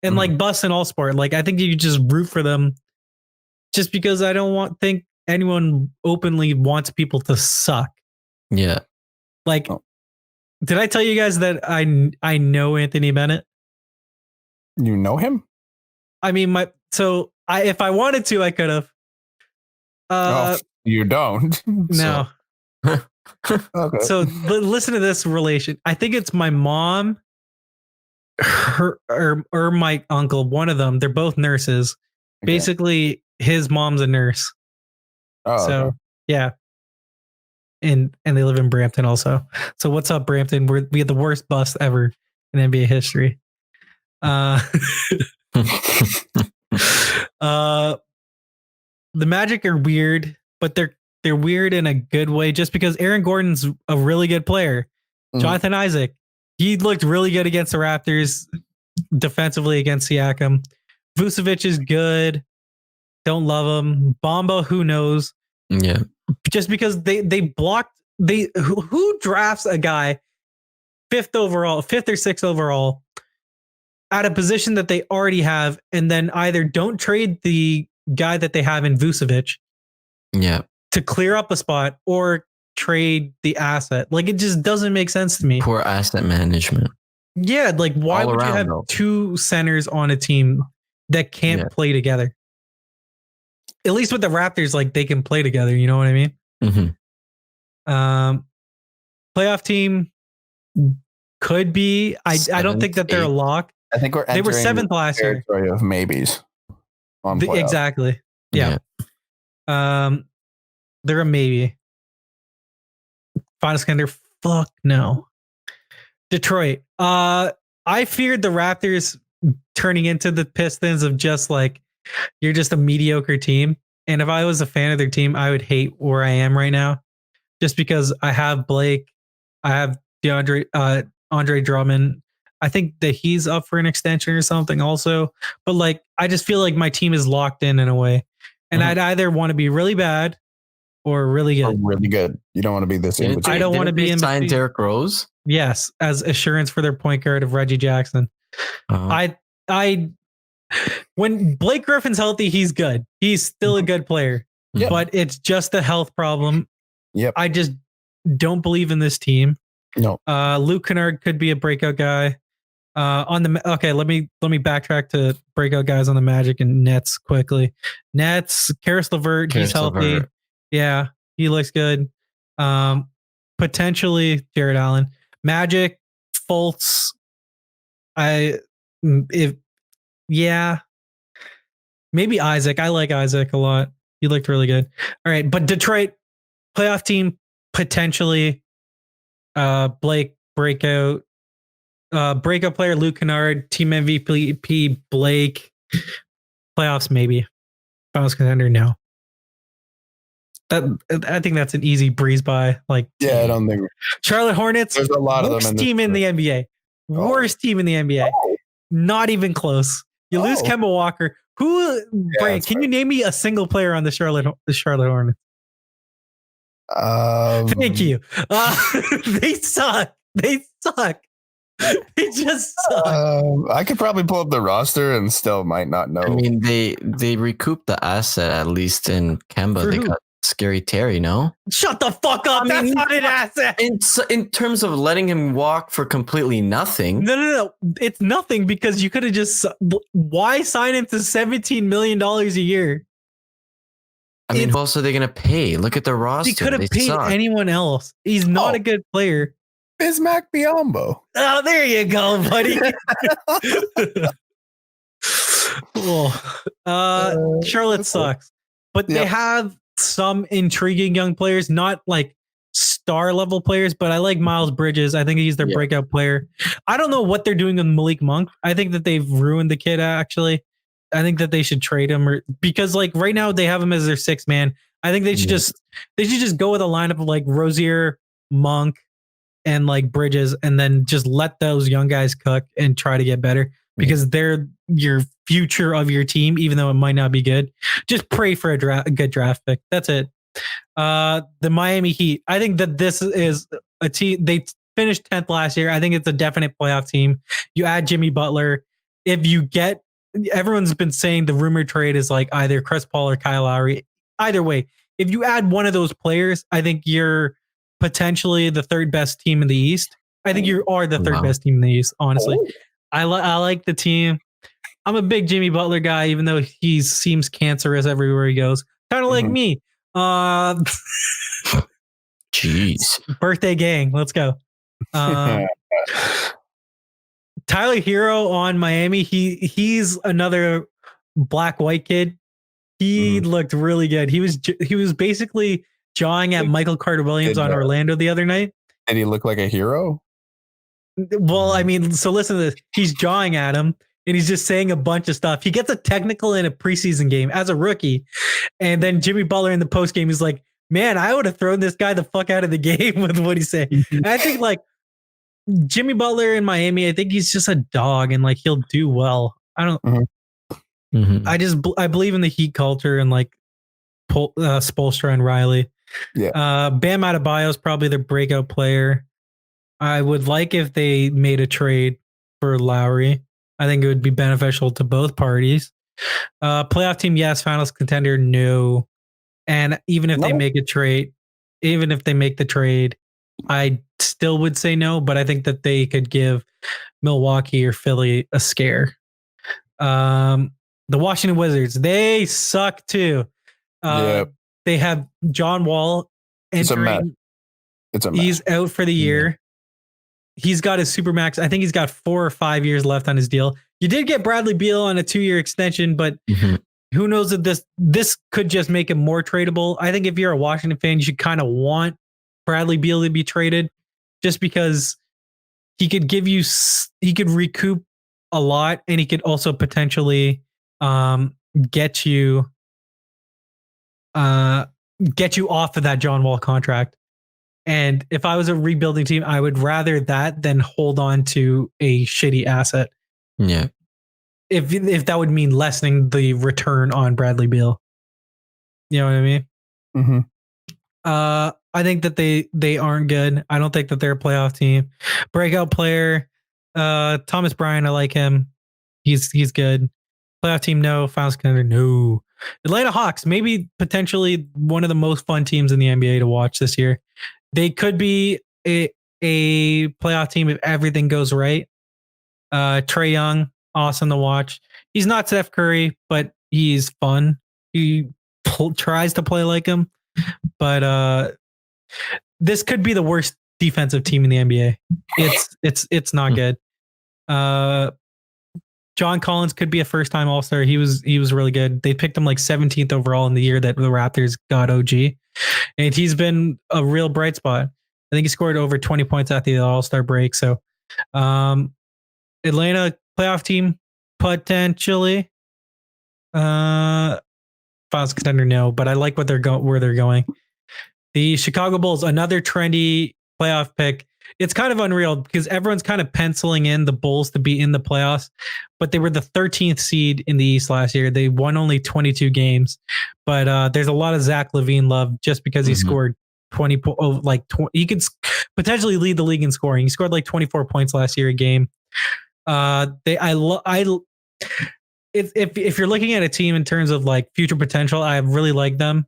and like bus in all sport. Like I think you just root for them just because I don't think anyone openly wants people to suck. Yeah. Like, did I tell you guys that I know Anthony Bennett? You know him? I mean, if I wanted to, I could have. You don't. No. Okay. So listen to this relation. I think it's my mom, or my uncle. One of them. They're both nurses. Okay. Basically, his mom's a nurse. Yeah. And they live in Brampton also. So what's up, Brampton? We had the worst bust ever in NBA history. The Magic are weird, but they're weird in a good way just because Aaron Gordon's a really good player. Jonathan Isaac, he looked really good against the Raptors defensively against Siakam. Vucevic is good. Don't love him. Bamba, who knows? Yeah. Just because they blocked who drafts a guy 5th or 6th overall at a position that they already have, and then either don't trade the guy that they have in Vucevic to clear up a spot, or trade the asset. Like, it just doesn't make sense to me. Poor asset management. Yeah, like why would you have two centers on a team that can't play together? At least with the Raptors, like they can play together. You know what I mean? Mm-hmm. Playoff team could be. I don't think that they're a lock. I think they were 7th last year. Of maybes. Exactly. Yeah. They're a maybe. Finals contender. Fuck no. Detroit. I feared the Raptors turning into the Pistons of just like, you're just a mediocre team. And if I was a fan of their team, I would hate where I am right now, just because I have Blake, I have Andre Drummond. I think that he's up for an extension or something also. But like, I just feel like my team is locked in a way, and I'd either want to be really bad or really good. Or really good. You don't want to be this. I don't want to be in between. Derrick Rose. Yes, as assurance for their point guard of Reggie Jackson. When Blake Griffin's healthy, he's good. He's still a good player, but it's just a health problem. Yep. I just don't believe in this team. No. Luke Kennard could be a breakout guy. Let me backtrack to breakout guys on the Magic and Nets quickly. Nets, Karis LeVert, he's healthy. LeVert. Yeah, he looks good. Potentially Jared Allen. Magic, Fultz. Maybe Isaac. I like Isaac a lot. He looked really good. All right, but Detroit playoff team potentially. Blake breakout player Luke Kennard, team MVP Blake. Playoffs maybe. Finals contender no. I think that's an easy breeze by. Like, I don't think Charlotte Hornets. There's a lot of them. Worst team in the NBA. Worst team in the NBA. Not even close. You lose Kemba Walker. Brian, can you name me a single player on the Charlotte Hornets? Thank you. They suck. They just suck. I could probably pull up the roster and still might not know. I mean, they recouped the asset at least in Kemba. They got Scary Terry, no? Shut the fuck up. That's not an asset. In terms of letting him walk for completely nothing. No. It's nothing because you could have just... Why sign him to $17 million a year? I mean, who else are they going to pay? Look at the roster. He could have paid anyone else. He's not a good player. Bismack Biyombo. Oh, there you go, buddy. Charlotte sucks. But they have some intriguing young players, not like star level players, but I like Miles Bridges. I think he's their breakout player. I don't know what they're doing with Malik Monk. I think that they've ruined the kid, actually. I think that they should trade him because like right now they have him as their sixth man. I think they should just go with a lineup of like Rozier, Monk, and like Bridges, and then just let those young guys cook and try to get better because they're your future of your team, even though it might not be good. Just pray for a good draft pick. That's it. The Miami Heat. I think that this is a team. They finished 10th last year. I think it's a definite playoff team. You add Jimmy Butler. If you get, everyone's been saying the rumor trade is like either Chris Paul or Kyle Lowry. Either way, if you add one of those players, I think you're potentially the third best team in the East. I think you are the third best team in the East, honestly. I like the team. I'm a big Jimmy Butler guy, even though he seems cancerous everywhere he goes. Kind of like me. Jeez. Birthday gang. Let's go. Tyler Hero on Miami. He's another black-white kid. He looked really good. He was basically jawing at Michael Carter Williams on Orlando the other night. Did he look like a hero? Well, I mean, so listen to this. He's jawing at him and he's just saying a bunch of stuff. He gets a technical in a preseason game as a rookie. And then Jimmy Butler in the post game is like, man, I would have thrown this guy the fuck out of the game with what he's saying. And I think like Jimmy Butler in Miami, I think he's just a dog and like he'll do well. I don't. I believe in the Heat culture and like Spoelstra and Riley. Yeah. Bam Adebayo is probably their breakout player. I would like if they made a trade for Lowry. I think it would be beneficial to both parties. Playoff team, yes. Finals contender, no. And even if they make a trade, even if they make the trade, I still would say no. But I think that they could give Milwaukee or Philly a scare. The Washington Wizards, they suck too. They have John Wall entering. It's a mess. He's out for the year. He's got his supermax. I think he's got 4 or 5 years left on his deal. You did get Bradley Beal on a 2-year extension, but who knows if this could just make him more tradable. I think if you're a Washington fan, you should kind of want Bradley Beal to be traded, just because he could recoup a lot, and he could also potentially get you off of that John Wall contract. And if I was a rebuilding team, I would rather that than hold on to a shitty asset. Yeah. If that would mean lessening the return on Bradley Beal. You know what I mean? Mm-hmm. I think that they aren't good. I don't think that they're a playoff team. Breakout player, Thomas Bryant, I like him. He's good. Playoff team, no. Finals contender, no. Atlanta Hawks, maybe potentially one of the most fun teams in the NBA to watch this year. They could be a playoff team if everything goes right. Trae Young, awesome to watch. He's not Steph Curry, but he's fun. He tries to play like him, but this could be the worst defensive team in the NBA. It's not good. John Collins could be a first-time All-Star. He was really good. They picked him like 17th overall in the year that the Raptors got OG, and he's been a real bright spot. I think he scored over 20 points at the All-Star break. So, Atlanta playoff team potentially. Finals contender, no, but I like where they're going. The Chicago Bulls, another trendy playoff pick. It's kind of unreal because everyone's kind of penciling in the Bulls to be in the playoffs, but they were the 13th seed in the East last year. They won only 22 games, but there's a lot of Zach LaVine love just because he scored 20. He could potentially lead the league in scoring. He scored like 24 points last year a game. If you're looking at a team in terms of like future potential, I really like them.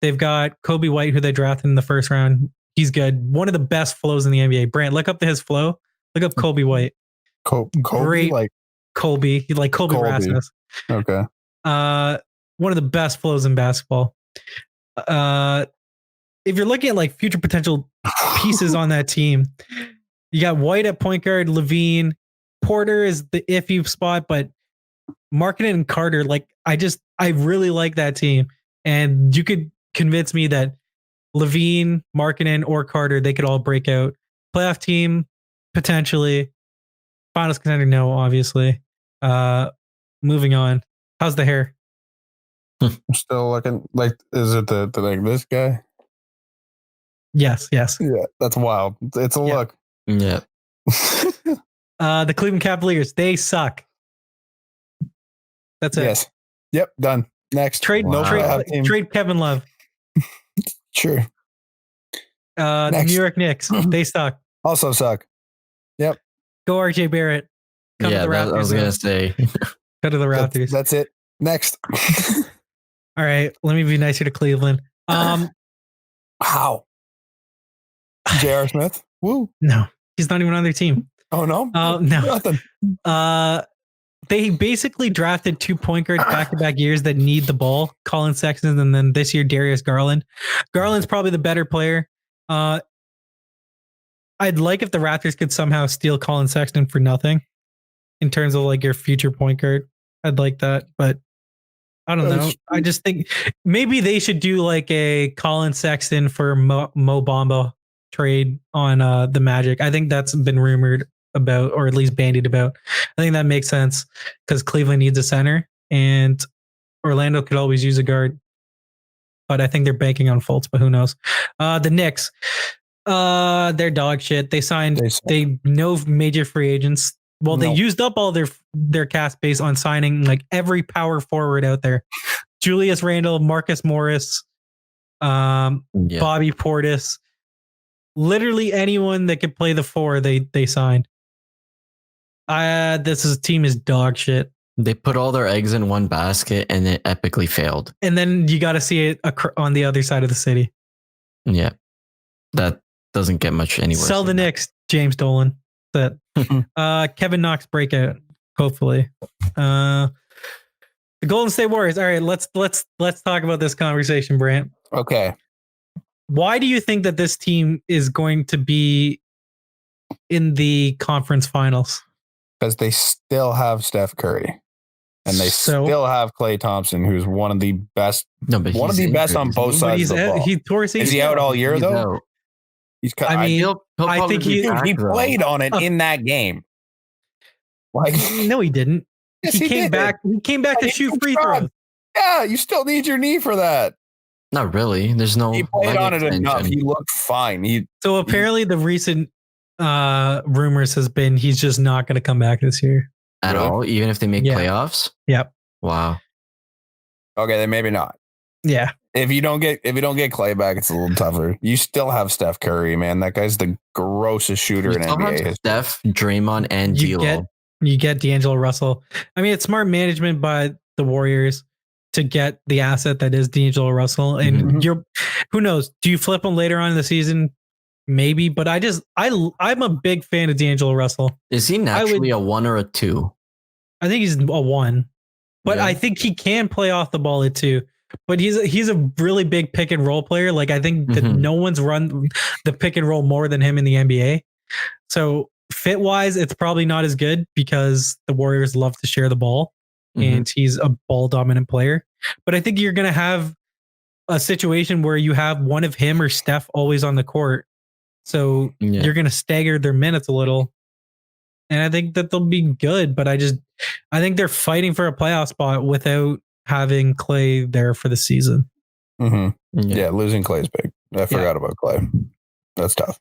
They've got Kobe White, who they drafted in the first round. He's good. One of the best flows in the NBA. Brant, look up his flow. Look up Kobe White. Kobe, great, like Kobe, like Kobe Rasmus. Okay. One of the best flows in basketball. If you're looking at like future potential pieces on that team, you got White at point guard, LaVine, Porter is the iffy spot, but Markkanen and Carter, like I really like that team, and you could convince me that LaVine, Markkanen, or Carter, they could all break out. Playoff team, potentially. Finals contender, no, obviously. Moving on. How's the hair? I'm still looking like, is it the like this guy? Yes. Yeah, that's wild. It's a look. Yeah. The Cleveland Cavaliers, they suck. That's it. Yes. Yep. Done. Next. Trade Kevin Love. Sure. The New York Knicks, they suck. Also suck. Yep. Go RJ Barrett. Come to the Raptors. I was gonna say. Go to the Raptors. That's it. Next. All right. Let me be nicer to Cleveland. How? J.R. Smith? Woo. No, he's not even on their team. Oh no? No. Nothing. They basically drafted 2 point guards back-to-back years that need the ball, Colin Sexton, and then this year Darius Garland. Garland's probably the better player. I'd like if the Raptors could somehow steal Colin Sexton for nothing in terms of like your future point guard. I'd like that, but I don't know. I just think maybe they should do like a Colin Sexton for Mo Bamba trade on the Magic. I think that's been rumored about, or at least bandied about. I think that makes sense because Cleveland needs a center and Orlando could always use a guard. But I think they're banking on Fultz, but who knows? The Knicks, they're dog shit. They no major free agents. Well, they used up all their cap space on signing like every power forward out there. Julius Randle, Marcus Morris, Bobby Portis. Literally anyone that could play the four, they signed. This team is dog shit. They put all their eggs in one basket and it epically failed. And then you got to see it on the other side of the city. Yeah. That doesn't get much anywhere. Sell the Knicks, James Dolan. Kevin Knox breakout, hopefully. The Golden State Warriors. All right, let's talk about this conversation, Brant. Okay. Why do you think that this team is going to be in the conference finals? Because they still have Steph Curry. And they still have Klay Thompson, who's one of the best. No, but one of the best on both sides of the ball. He tore his ACL. Is he out all year though? Out. He's. I think he played on it in that game. Like, no, he didn't. Yes, he came back. He came back to shoot free throws. Yeah, you still need your knee for that. Not really. There's no. He played on it enough. He looked fine. So apparently, the recent rumors has been he's just not going to come back this year at all, even if they make playoffs. Yep. Wow. Okay, then maybe not. Yeah. If you don't get Klay back, it's a little tougher. You still have Steph Curry, man. That guy's the grossest shooter in NBA history. Steph, Draymond, and D'Lo. You get D'Angelo Russell. I mean, it's smart management by the Warriors to get the asset that is D'Angelo Russell. And who knows? Do you flip him later on in the season? Maybe, but I'm a big fan of D'Angelo Russell. Is he naturally a 1 or a 2? I think he's a 1, but I think he can play off the ball at 2. But he's a really big pick and roll player. Like, I think that no one's run the pick and roll more than him in the NBA. So fit wise, it's probably not as good because the Warriors love to share the ball and he's a ball dominant player. But I think you're going to have a situation where you have one of him or Steph always on the court. So you're going to stagger their minutes a little. And I think that they'll be good, but I think they're fighting for a playoff spot without having Klay there for the season. Yeah, losing Klay is big. I forgot about Klay. That's tough.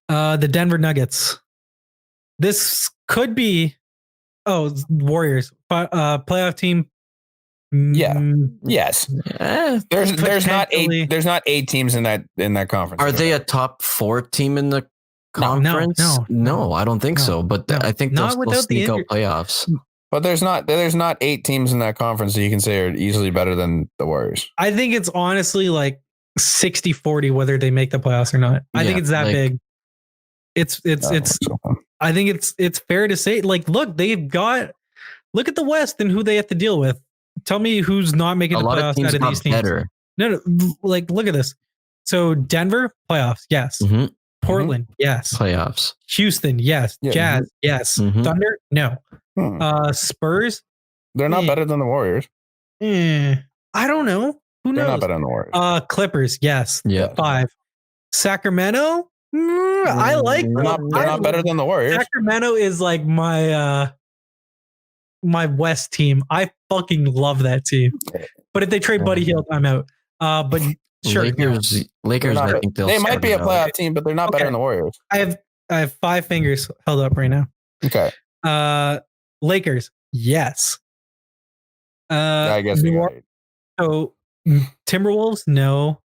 The Denver Nuggets. This could be Warriors playoff team. Yes. There's not 8 teams in that conference. Are they a top 4 team in the conference? No, I don't think so. But I think they'll still sneak out playoffs. But there's not 8 teams in that conference that you can say are easily better than the Warriors. I think it's honestly like 60-40 whether they make the playoffs or not. I think it's that big. It's I think it's fair to say, like, look at the West and who they have to deal with. Tell me who's not making the playoffs out of these teams. Better. No, like, look at this. So Denver, playoffs, yes. Portland, yes. Playoffs. Houston, yes. Jazz, yes. Thunder, no. Spurs, they're not better than the Warriors. I don't know. Who knows? They're not better than the Warriors. Clippers, yes. Yeah. 5. Sacramento, I like. They're not better than the Warriors. Sacramento is like my West team. I fucking love that team. But if they trade Buddy Hield, I'm out. But sure, Lakers. I think they might be a playoff team, but they're not better than the Warriors. I have 5 fingers held up right now. Okay. Lakers, yes. I guess New Orleans. So Timberwolves, no.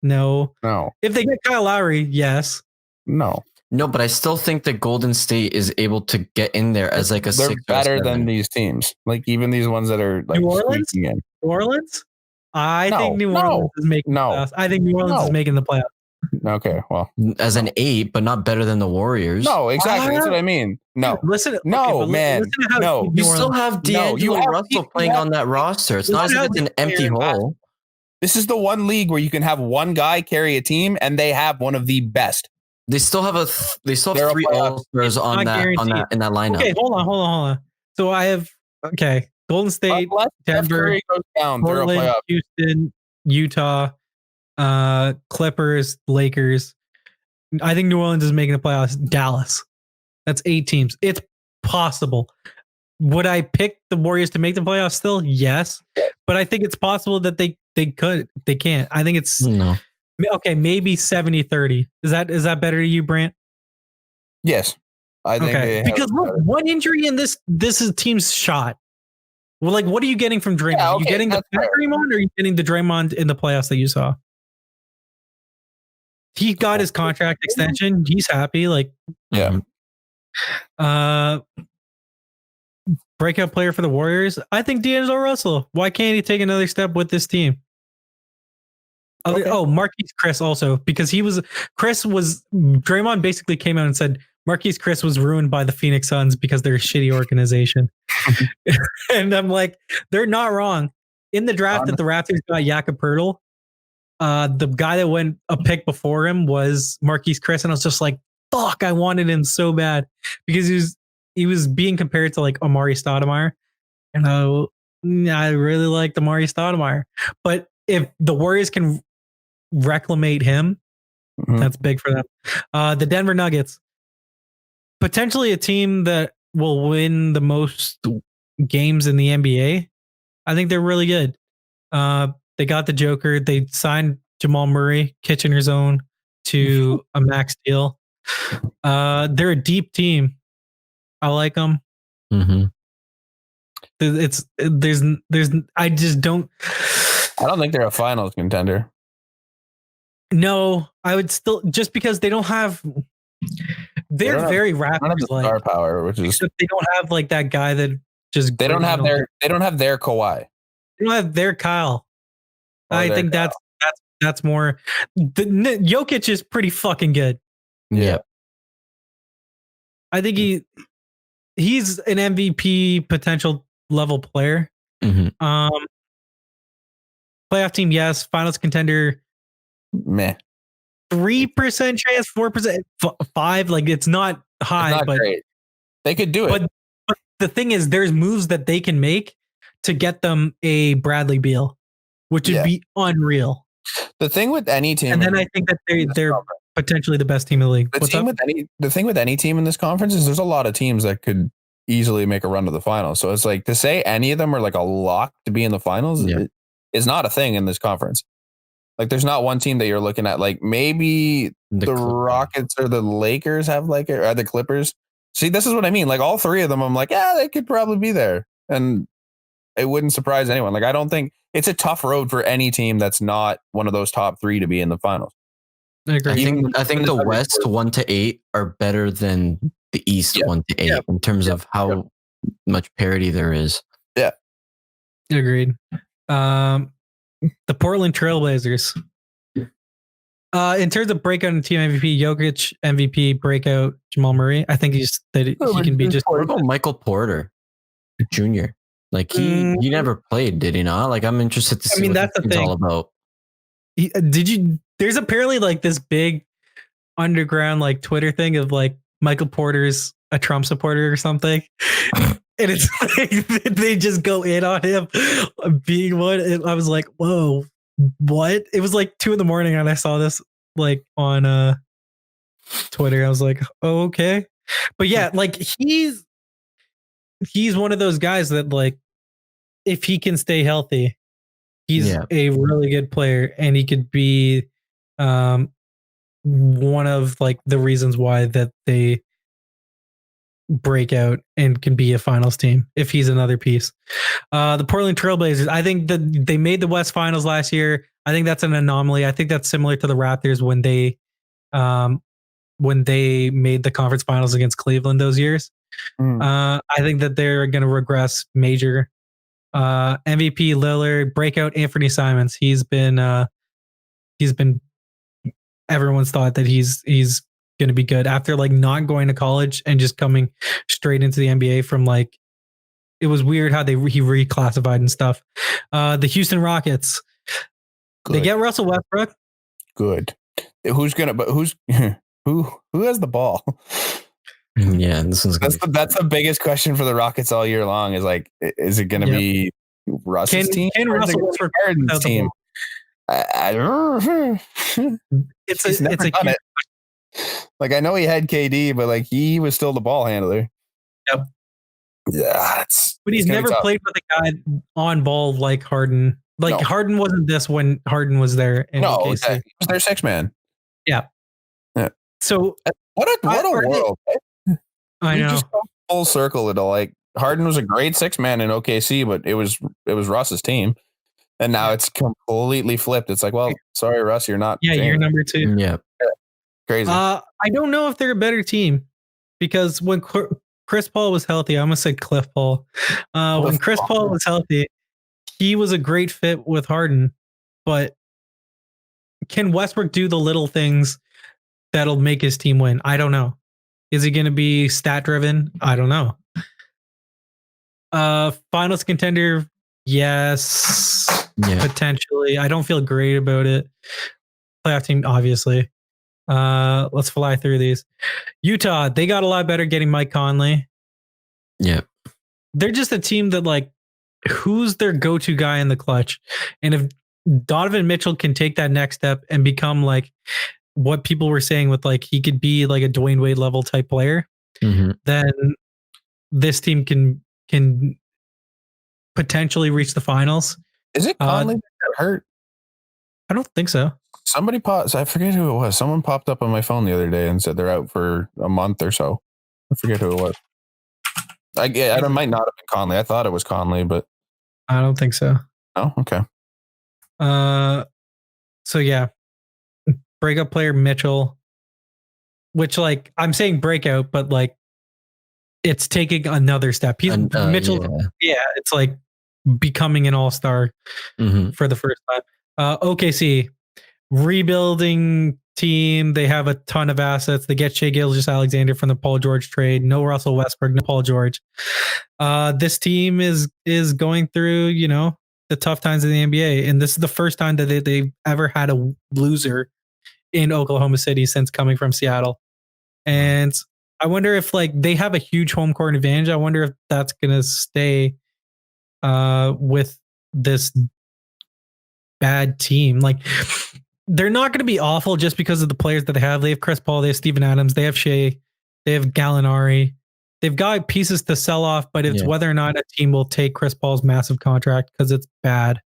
No. If they get Kyle Lowry, yes. No, but I still think that Golden State is able to get in there as like a. They're better than these teams. Like even these ones that are like New Orleans. In. New Orleans. I think New Orleans is making the playoffs. I think New Orleans is making the playoffs. Okay, well, as an 8, but not better than the Warriors. No, exactly. That's what I mean. No, man. No, you still have D'Angelo Russell playing on that roster. It's not as if it's an empty hole. This is the one league where you can have one guy carry a team, and they have one of the best. They still have 3 All-Stars in that lineup. Okay, hold on. So I have Golden State, Denver, Portland, Houston, Utah, Clippers, Lakers. I think New Orleans is making the playoffs. Dallas. That's 8 teams. It's possible. Would I pick the Warriors to make the playoffs still? Yes. But I think it's possible that they could. They can't. I think it's maybe 70-30. Is that better to you, Brant? Yes. I think because look, one injury in this is team's shot. Well, like, what are you getting from Draymond? Are you getting the Draymond, or are you getting the Draymond in the playoffs that you saw? He got his contract extension. He's happy. Like, Breakout player for the Warriors. I think D'Angelo Russell. Why can't he take another step with this team? Okay. Oh, Marquise Chris also, because Draymond basically came out and said Marquise Chris was ruined by the Phoenix Suns because they're a shitty organization. And I'm like, they're not wrong. In the draft that the Raptors got Jakob Poeltl, the guy that went a pick before him was Marquise Chris, and I was just like, fuck, I wanted him so bad because he was being compared to like Amari Stoudemire, and I really liked Amari Stoudemire. But if the Warriors can reclimate him, that's big for them. The Denver Nuggets, potentially a team that will win the most games in the NBA. I think they're really good. They got the Joker. They signed Jamal Murray, Kitchener Zone, to a max deal. They're a deep team. I like them. Mm-hmm. I just don't. I don't think they're a finals contender. No, I would still, just because they don't have. They're very Raptors like star power, which is they don't have like that guy that just. They don't have their Kawhi. They don't have their Kyle. I think Kyle. that's more. Jokic is pretty fucking good. Yeah. I think he's an MVP potential level player. Mm-hmm. Playoff team, yes. Finals contender, meh. 3% chance, 4%, 5%. Like it's not high, it's not but great. They could do it. But the thing is, there's moves that they can make to get them a Bradley Beal, which would be unreal. The thing with any team, and then I think that they're potentially the best team in the league. The thing with any team in this conference is there's a lot of teams that could easily make a run to the finals. So it's like to say any of them are like a lock to be in the finals is not a thing in this conference. Like there's not one team that you're looking at. Like maybe the Rockets or the Lakers have like or the Clippers. See, this is what I mean. Like all three of them, I'm like, yeah, they could probably be there, and it wouldn't surprise anyone. Like I don't think it's a tough road for any team that's not one of those top three to be in the finals. I agree. I think the West 1 to 8 are better than the East 1 to 8 in terms of how much parity there is. Yeah, agreed. The Portland Trailblazers. In terms of breakout and team MVP, Jokic MVP breakout, Jamal Murray. I think he can be just. What about Michael Porter Jr.? Like he never played, did he not? Like I'm interested to see what that's it's all about. There's apparently like this big underground like Twitter thing of like Michael Porter's a Trump supporter or something. And it's like they just go in on him being one. And I was like, whoa, what? It was like 2 a.m. and I saw this like on Twitter. I was like, oh, okay. But yeah, like he's one of those guys that like if he can stay healthy, he's a really good player, and he could be one of like the reasons why that they break out and can be a finals team if he's another piece. The Portland Trailblazers, I think that they made the West Finals last year. I think that's an anomaly. I think that's similar to the Raptors when they made the conference finals against Cleveland those years. I think that they're going to regress major. MVP Lillard, breakout Anthony Simons. He's been everyone's thought that he's going to be good after like not going to college and just coming straight into the NBA from like, it was weird how he reclassified and stuff. The Houston Rockets, they get Russell Westbrook. Good. Who has the ball? Yeah, that's the biggest question for the Rockets all year long. Is like, is it going to be Russ's team? Can Russell Westbrook Harden's team? I don't know. It's a like I know he had KD, but like he was still the ball handler. Yep. Yeah, but he's never played with a guy on ball like Harden. Like Harden wasn't this when Harden was there. He was their 6 man. Yeah. Yeah. So what a world! I know. Just full circle. It all like Harden was a great 6 man in OKC, but it was Russ's team, and now it's completely flipped. It's like, well, sorry, Russ, you're not. Yeah, you're number 2. Yeah. Crazy. I don't know if they're a better team. because when Chris Paul was healthy, I almost said Cliff Paul. When Chris Paul was healthy, he was a great fit with Harden. But can Westbrook do the little things that'll make his team win? I don't know. Is he going to be stat driven? I don't know. Finals contender, yes, potentially. I don't feel great about it. Playoff team, obviously. Let's fly through these. Utah, they got a lot better getting Mike Conley. Yeah. They're just a team that, like, who's their go-to guy in the clutch? And if Donovan Mitchell can take that next step and become like what people were saying with, like, he could be like a Dwayne Wade level type player, then this team can potentially reach the finals. Is it Conley that got hurt? I don't think so. Somebody popped. I forget who it was. Someone popped up on my phone the other day and said they're out for a month or so. I forget who it was. It might not have been Conley. I thought it was Conley, but I don't think so. Oh, okay. So yeah, breakout player Mitchell, which, like, I'm saying breakout, but like it's taking another step. He's Mitchell. Yeah, it's like becoming an all-star for the first time. OKC, rebuilding team. They have a ton of assets. They get Shai Gilgeous-Alexander from the Paul George trade. No Russell Westbrook, no Paul George. This team is going through, you know, the tough times in the NBA, and this is the first time that they've ever had a loser in Oklahoma City since coming from Seattle. And I wonder if, like, they have a huge home court advantage. I wonder if that's going to stay with this bad team. Like, they're not going to be awful just because of the players that they have. They have Chris Paul, they have Steven Adams, they have Shea, they have Gallinari. They've got pieces to sell off, but it's whether or not a team will take Chris Paul's massive contract because it's bad.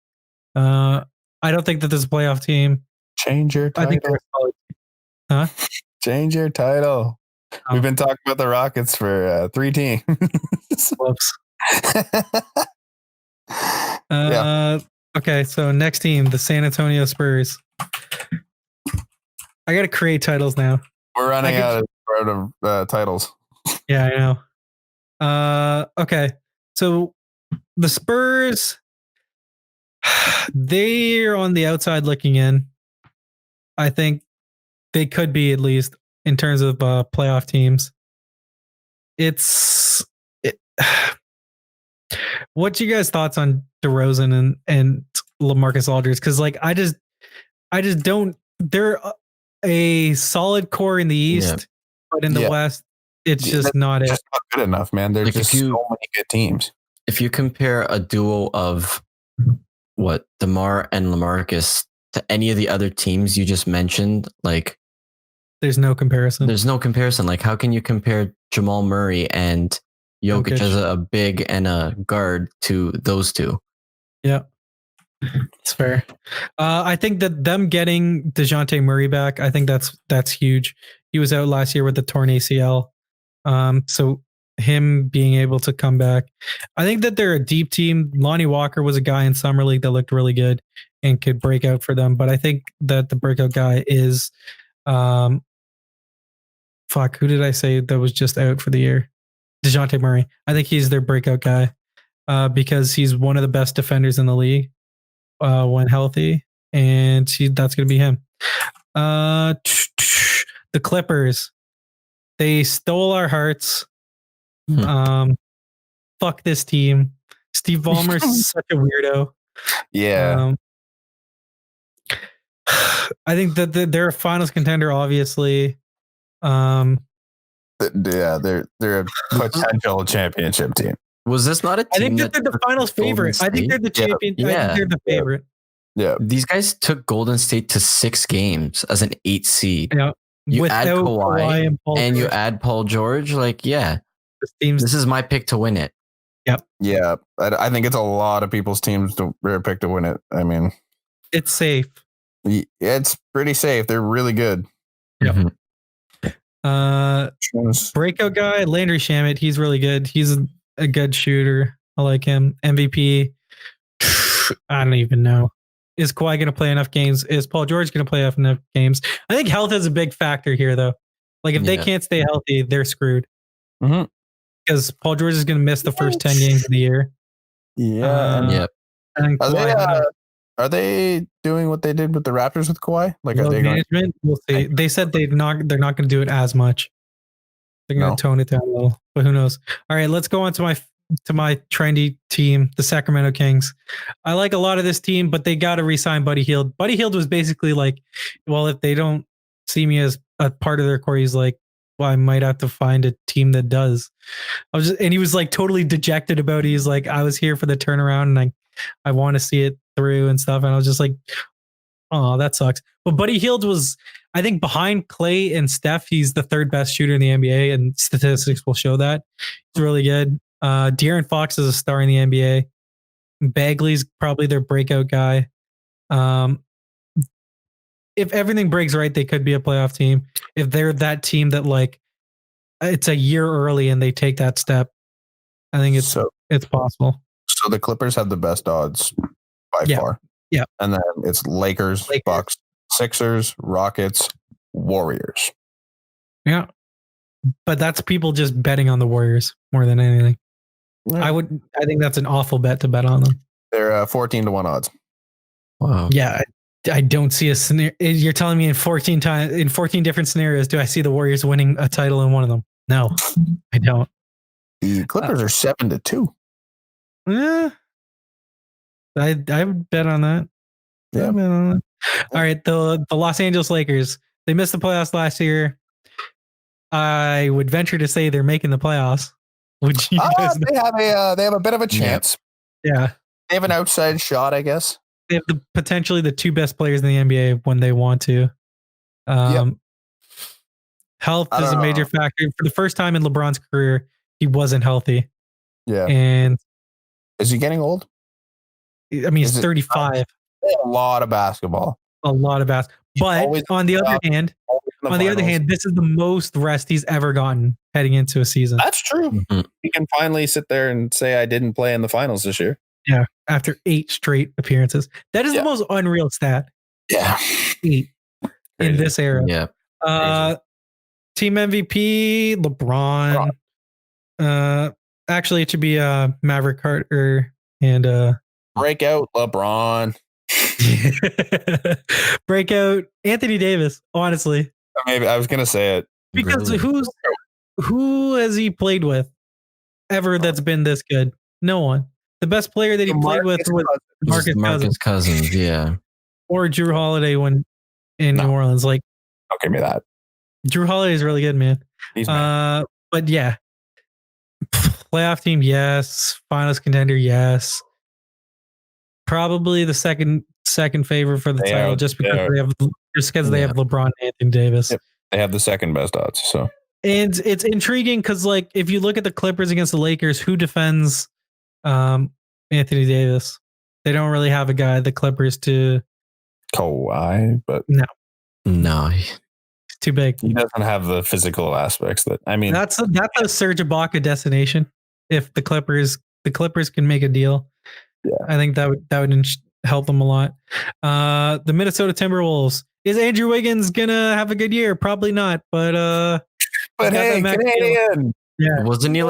I don't think that this is a playoff team. Change your title. Change your title. We've been talking about the Rockets for 3 teams. Whoops. Okay, so next team, the San Antonio Spurs. I got to create titles now. We're running out of titles. Yeah, I know. Okay, so the Spurs, they're on the outside looking in. I think they could be, at least in terms of playoff teams. What's you guys' thoughts on DeRozan and LaMarcus Aldridge? Because, like, I just don't. They're a solid core in the East, but in the West, it's just not it. Just not good enough, man. There's just so many good teams. If you compare a duo of DeMar and LaMarcus to any of the other teams you just mentioned, like, there's no comparison. Like, how can you compare Jamal Murray and Jokic as a big and a guard to those two? Yeah, it's fair. I think that them getting DeJounte Murray back, I think that's huge. He was out last year with the torn ACL. So him being able to come back, I think that they're a deep team. Lonnie Walker was a guy in Summer League that looked really good and could break out for them. But I think that the breakout guy is, who did I say that was just out for the year? DeJounte Murray. I think he's their breakout guy because he's one of the best defenders in the league when healthy, and that's going to be him. The Clippers, they stole our hearts. Fuck this team. Steve Ballmer's such a weirdo. Yeah. I think that they're a finals contender, obviously. Yeah, they're a potential championship team. Was this not a team? I think that they're the finals favorite. I think they're the champion. Yeah. I think they're the favorite. Yeah. These guys took Golden State to 6 games as an 8 seed. Yeah. You add Kawhi and you George. add Paul George. Like, this is my pick to win it. Yep. Yeah. I think it's a lot of people's teams to pick to win it. I mean, it's safe. It's pretty safe. They're really good. Yep. Breakout guy, Landry Shamet. He's really good. He's a good shooter. I like him. MVP. I don't even know. Is Kawhi going to play enough games? Is Paul George going to play enough games? I think health is a big factor here, though. Like, if they can't stay healthy, they're screwed. because Paul George is going to miss the first 10 games of the year. Yeah. And Are they doing what they did with the Raptors with Kawhi? Like, are they management? We'll see. They said they're not going to do it as much. They're going to tone it down a little, but who knows? All right, let's go on to my trendy team, the Sacramento Kings. I like a lot of this team, but they got to re-sign Buddy Hield. Buddy Hield was basically like, well, if they don't see me as a part of their core, he's like, well, I might have to find a team that does. And he was like totally dejected about it. He's like, I was here for the turnaround and I want to see it through and stuff. And I was just like, oh, that sucks. But Buddy Hield was, I think, behind Clay and Steph, he's the third best shooter in the NBA, and statistics will show that. He's really good. De'Aaron Fox is a star in the NBA. Bagley's probably their breakout guy. If everything breaks right, they could be a playoff team. If they're that team that like it's a year early and they take that step, I think it's possible. So the Clippers have the best odds by far. Yeah. And then it's Lakers, Bucks, Sixers, Rockets, Warriors. Yeah. But that's people just betting on the Warriors more than anything. Yeah. I think that's an awful bet to bet on them. They're 14-1 odds. Wow. Yeah. I don't see a scenario. You're telling me in 14 different scenarios, do I see the Warriors winning a title in one of them? No, I don't. The Clippers are 7-2. I would bet on that. Yeah. All right. The Los Angeles Lakers, they missed the playoffs last year. I would venture to say they're making the playoffs. Would you guys know? They have a bit of a chance. Yeah. They have an outside shot, I guess. They have potentially the two best players in the NBA when they want to. Health is a major factor. For the first time in LeBron's career, he wasn't healthy. Yeah. And is he getting old? I mean, he's 35. A lot of basketball. But on the other hand, this is the most rest he's ever gotten heading into a season. That's true. Mm-hmm. He can finally sit there and say, I didn't play in the finals this year. Yeah. After 8 straight appearances. That is the most unreal stat. Yeah. 8 in this era. Yeah. Team MVP, LeBron. Actually, it should be Maverick Carter and breakout LeBron. Breakout Anthony Davis, honestly. Maybe I was gonna say it. Because who has he played with ever that's been this good? No one. The best player that he played with was Marcus Cousins, yeah. Or Drew Holiday when in New Orleans. Like, don't give me that. Drew Holiday is really good, man. But yeah. Playoff team, yes. Finals contender, yes. Probably the second favorite for the title, just because they have LeBron and Anthony Davis. Yep. They have the second best odds. So, and it's intriguing because, like, if you look at the Clippers against the Lakers, who defends Anthony Davis? They don't really have a guy. The Clippers to Kawhi, but no, he's too big. He doesn't have the physical aspects that I mean. That's a Serge Ibaka destination. If the Clippers can make a deal. Yeah. I think that would help them a lot. The Minnesota Timberwolves. Is Andrew Wiggins gonna have a good year? Probably not, but hey, Canadian. Yeah. Wasn't he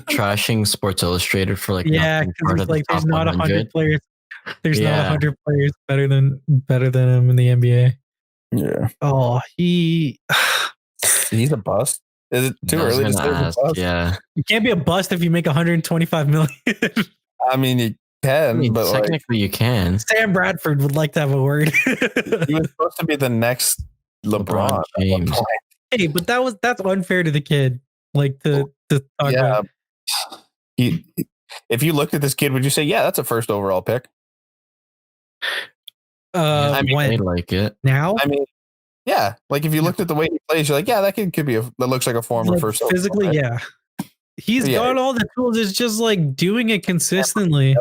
trashing Sports Illustrated for like because like there's not 100 players. There's not 100 players better than him in the NBA. Yeah. Oh, he's a bust. Is it too early to say he's a bust? Yeah. You can't be a bust if you make 125 million. I mean, you can, but technically you can. Sam Bradford would like to have a word. He was supposed to be the next LeBron James. Hey, but that's unfair to the kid. Like to talk about. If you looked at this kid, would you say, yeah, that's a first overall pick? I mean, I like it now. I mean, yeah, like if you looked at the way he plays, you're like, yeah, that kid could be that looks like a former first physically, overall, right? yeah. He's got all the tools. It's just like doing it consistently.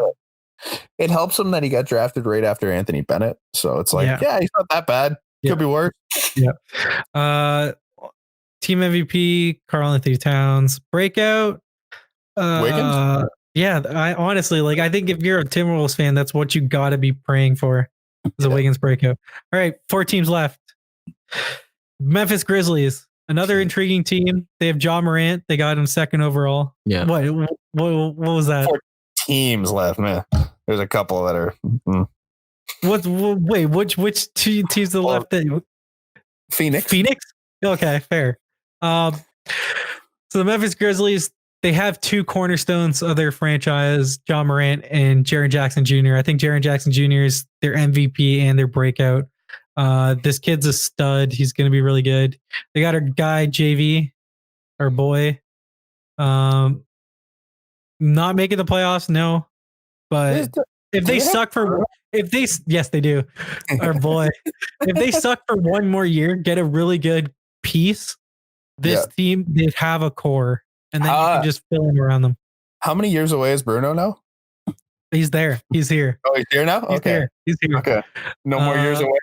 It helps him that he got drafted right after Anthony Bennett. So it's like, he's not that bad. Could be worse. Yeah. Team MVP, Karl Anthony Towns. Breakout. Wiggins? Yeah, I honestly, like, I think if you're a Timberwolves fan, that's what you got to be praying for. Is a Wiggins breakout. All right, 4 teams left. Memphis Grizzlies. Another intriguing team. They have John Morant. They got him second overall. Yeah. What was that? 4 teams left, man. There's a couple that are. Which two teams are left? Phoenix. Okay, fair. So the Memphis Grizzlies, they have 2 cornerstones of their franchise, John Morant and Jaren Jackson Jr. I think Jaren Jackson Jr. is their MVP and their breakout. This kid's a stud. He's going to be really good. They got our guy JV, our boy. Not making the playoffs, no. But if they suck yes, they do. Our boy. If they suck for one more year, get a really good piece. This team, they have a core, and then you can just fill in around them. How many years away is Bruno now? He's there. He's here. Oh, he's here now? Okay. He's here. Okay. No more years away?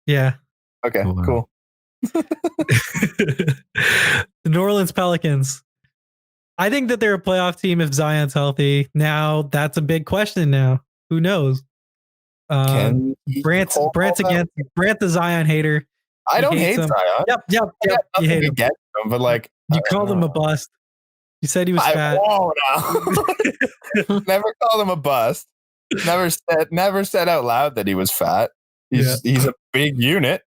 Yeah. Okay, cool. The New Orleans Pelicans. I think that they're a playoff team if Zion's healthy. Now, that's a big question now. Who knows? Brant's the Zion hater. I don't hate Zion. Yep. You hate him. But like, you called him a bust. You said he was fat. Never called him a bust. Never said out loud that he was fat. He's a big unit.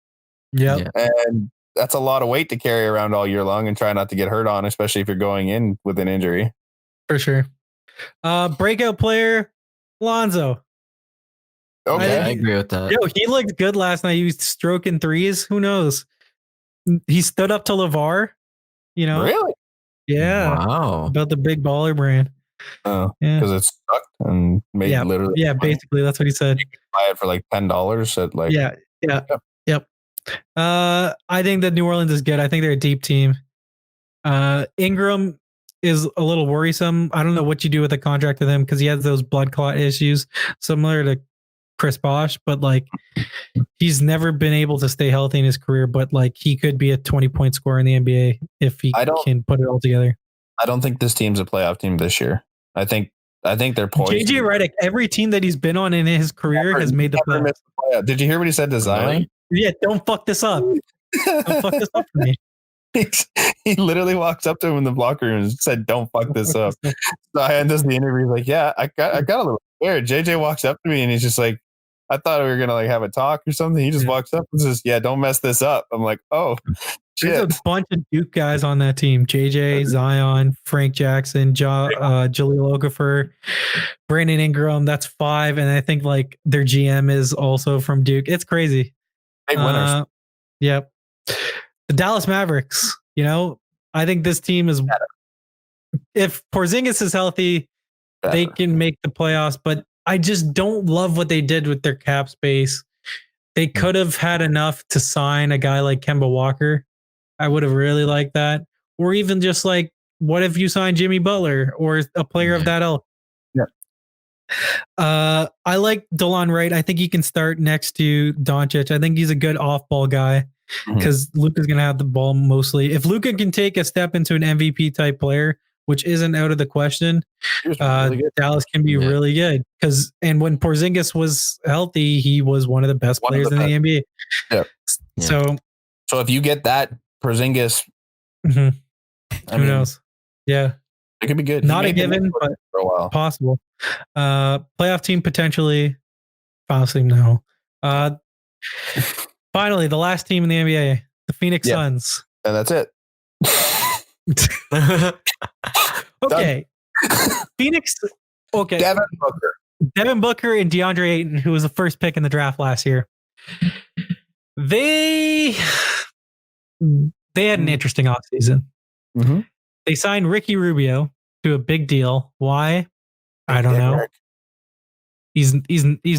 Yeah. And that's a lot of weight to carry around all year long and try not to get hurt on, especially if you're going in with an injury. For sure. Breakout player, Lonzo. Okay. I agree with that. He looked good last night. He was stroking threes. Who knows? He stood up to LeVar. Really? Yeah. Wow. About the big baller brand. Oh, because it sucked and made literally. Yeah, basically that's what he said. You could buy it for like $10 at like. Yep. I think that New Orleans is good. I think they're a deep team. Ingram is a little worrisome. I don't know what you do with a contract with him because he has those blood clot issues similar to Chris Bosh, but like he's never been able to stay healthy in his career, but like he could be a 20-point scorer in the NBA if he can put it all together. I don't think this team's a playoff team this year. I think they're poised. JJ Redick, every team that he's been on in his career has made the playoffs. Did you hear what he said to Zion? Yeah, don't fuck this up. Don't fuck this up for me. He literally walks up to him in the locker room and said, "Don't fuck this up." Zion does the interview. He's like, "Yeah, I got a little scared." JJ walks up to me and he's just like, "I thought we were gonna like have a talk or something." He just walks up and says, "Yeah, don't mess this up." I'm like, "Oh, shit." There's a bunch of Duke guys on that team: JJ, Zion, Frank Jackson, Jaleel Okafor, Brandon Ingram. That's 5, and I think like their GM is also from Duke. It's crazy. Big winners. Yep. The Dallas Mavericks. I think this team is. If Porzingis is healthy, they can make the playoffs. But I just don't love what they did with their cap space. They could have had enough to sign a guy like Kemba Walker. I would have really liked that. Or even just like, what if you sign Jimmy Butler or a player of that ilk? Yeah. I like DeLon Wright. I think he can start next to Doncic. I think he's a good off-ball guy because Luka's going to have the ball mostly. If Luka can take a step into an MVP type player, which isn't out of the question, Dallas can be really good. And when Porzingis was healthy, he was one of the best players in the NBA. Yeah. So if you get that Porzingis, who knows? Yeah. It could be good. Not a given, but for a while. Possible. Playoff team potentially. Honestly, no. Finally, the last team in the NBA, the Phoenix Suns. And that's it. Okay. Phoenix. Okay. Devin Booker and DeAndre Ayton, who was the first pick in the draft last year. They had an interesting offseason. Mm-hmm. They signed Ricky Rubio to a big deal. Why? I don't know. He's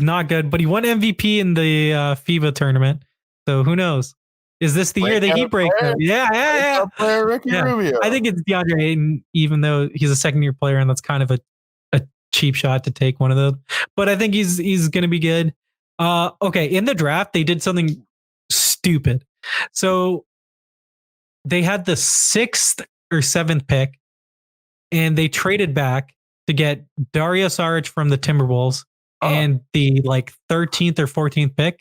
not good, but he won MVP in the FIBA tournament. So who knows? Is this the year that he breaks out? Yeah. Ricky Rubio. I think it's DeAndre Ayton, even though he's a second-year player, and that's kind of a cheap shot to take one of those. But I think he's going to be good. Okay, in the draft, they did something stupid. So they had the 6th or 7th pick, and they traded back to get Dario Saric from the Timberwolves and the 13th or 14th pick.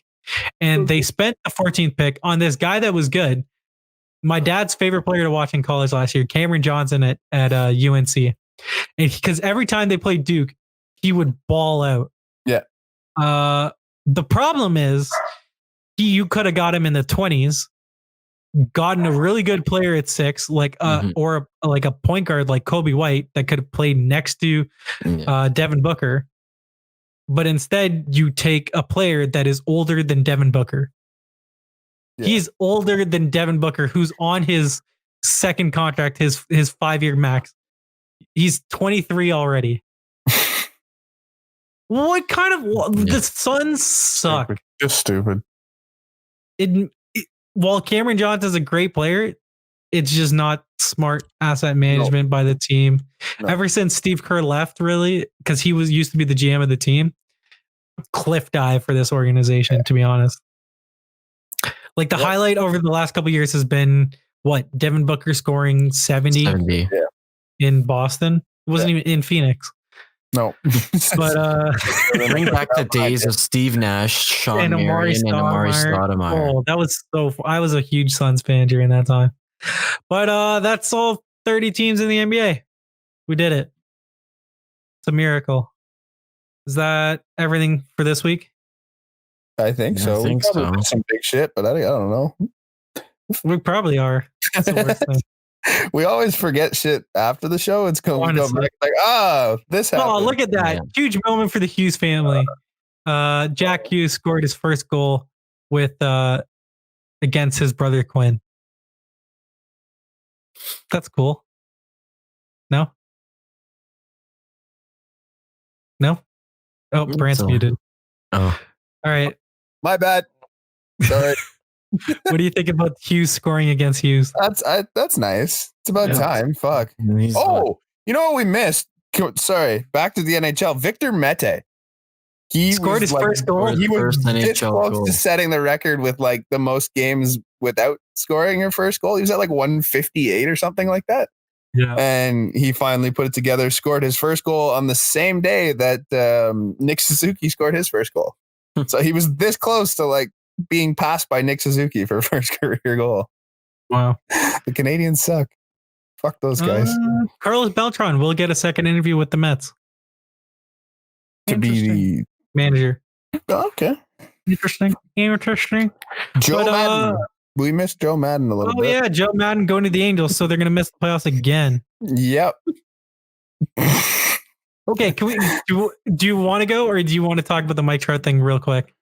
And they spent the 14th pick on this guy that was good my dad's favorite player to watch in college last year, Cameron Johnson at UNC, and because every time they played Duke, he would ball out. Yeah. The problem is, you could have got him in the 20s, gotten a really good player at 6, like or like a point guard like Kobe White that could have played next to Devin Booker. But instead, you take a player that is older than Devin Booker. Yeah. He's older than Devin Booker, who's on his second contract, his 5-year max. He's 23 already. What kind of the Suns suck? Just stupid. While Cameron Johnson's a great player, it's just not smart asset management by the team. No. Ever since Steve Kerr left, really, because he used to be the GM of the team, cliff dive for this organization, to be honest. Like the highlight over the last couple of years has been Devin Booker scoring 70. In Boston. It wasn't even in Phoenix. No. But bring back the days of Steve Nash, Sean Marion, and Amari Stoudemire. Oh, that was I was a huge Suns fan during that time. But that's all 30 teams in the NBA. We did it. It's a miracle. Is that everything for this week? I think so. We probably did some big shit, but I don't know. We probably are. That's the worst thing. We always forget shit after the show. It's going to go back like, this happened. Oh, look at that. Yeah. Huge moment for the Hughes family. Jack Hughes scored his first goal with against his brother Quinn. That's cool. No? Oh, Brant's muted. Oh. All right. My bad. Sorry. What do you think about Hughes scoring against Hughes? That's nice. It's about time. Fuck. You know what we missed? Sorry. Back to the NHL. Victor Mete. He scored his first goal. He was this close to setting the record with like the most games without scoring your first goal. He was at like 158 or something like that. Yeah. And he finally put it together, scored his first goal on the same day that Nick Suzuki scored his first goal. So he was this close to like being passed by Nick Suzuki for first career goal. Wow. The Canadians suck. Fuck those guys. Carlos Beltran will get a second interview with the Mets. To be the manager. Okay. Interesting. Joe Madden. We missed Joe Madden a little bit. Oh, yeah. Joe Madden going to the Angels, so they're going to miss the playoffs again. Yep. Okay. Can we do you want to go, or do you want to talk about the Mike Trout thing real quick?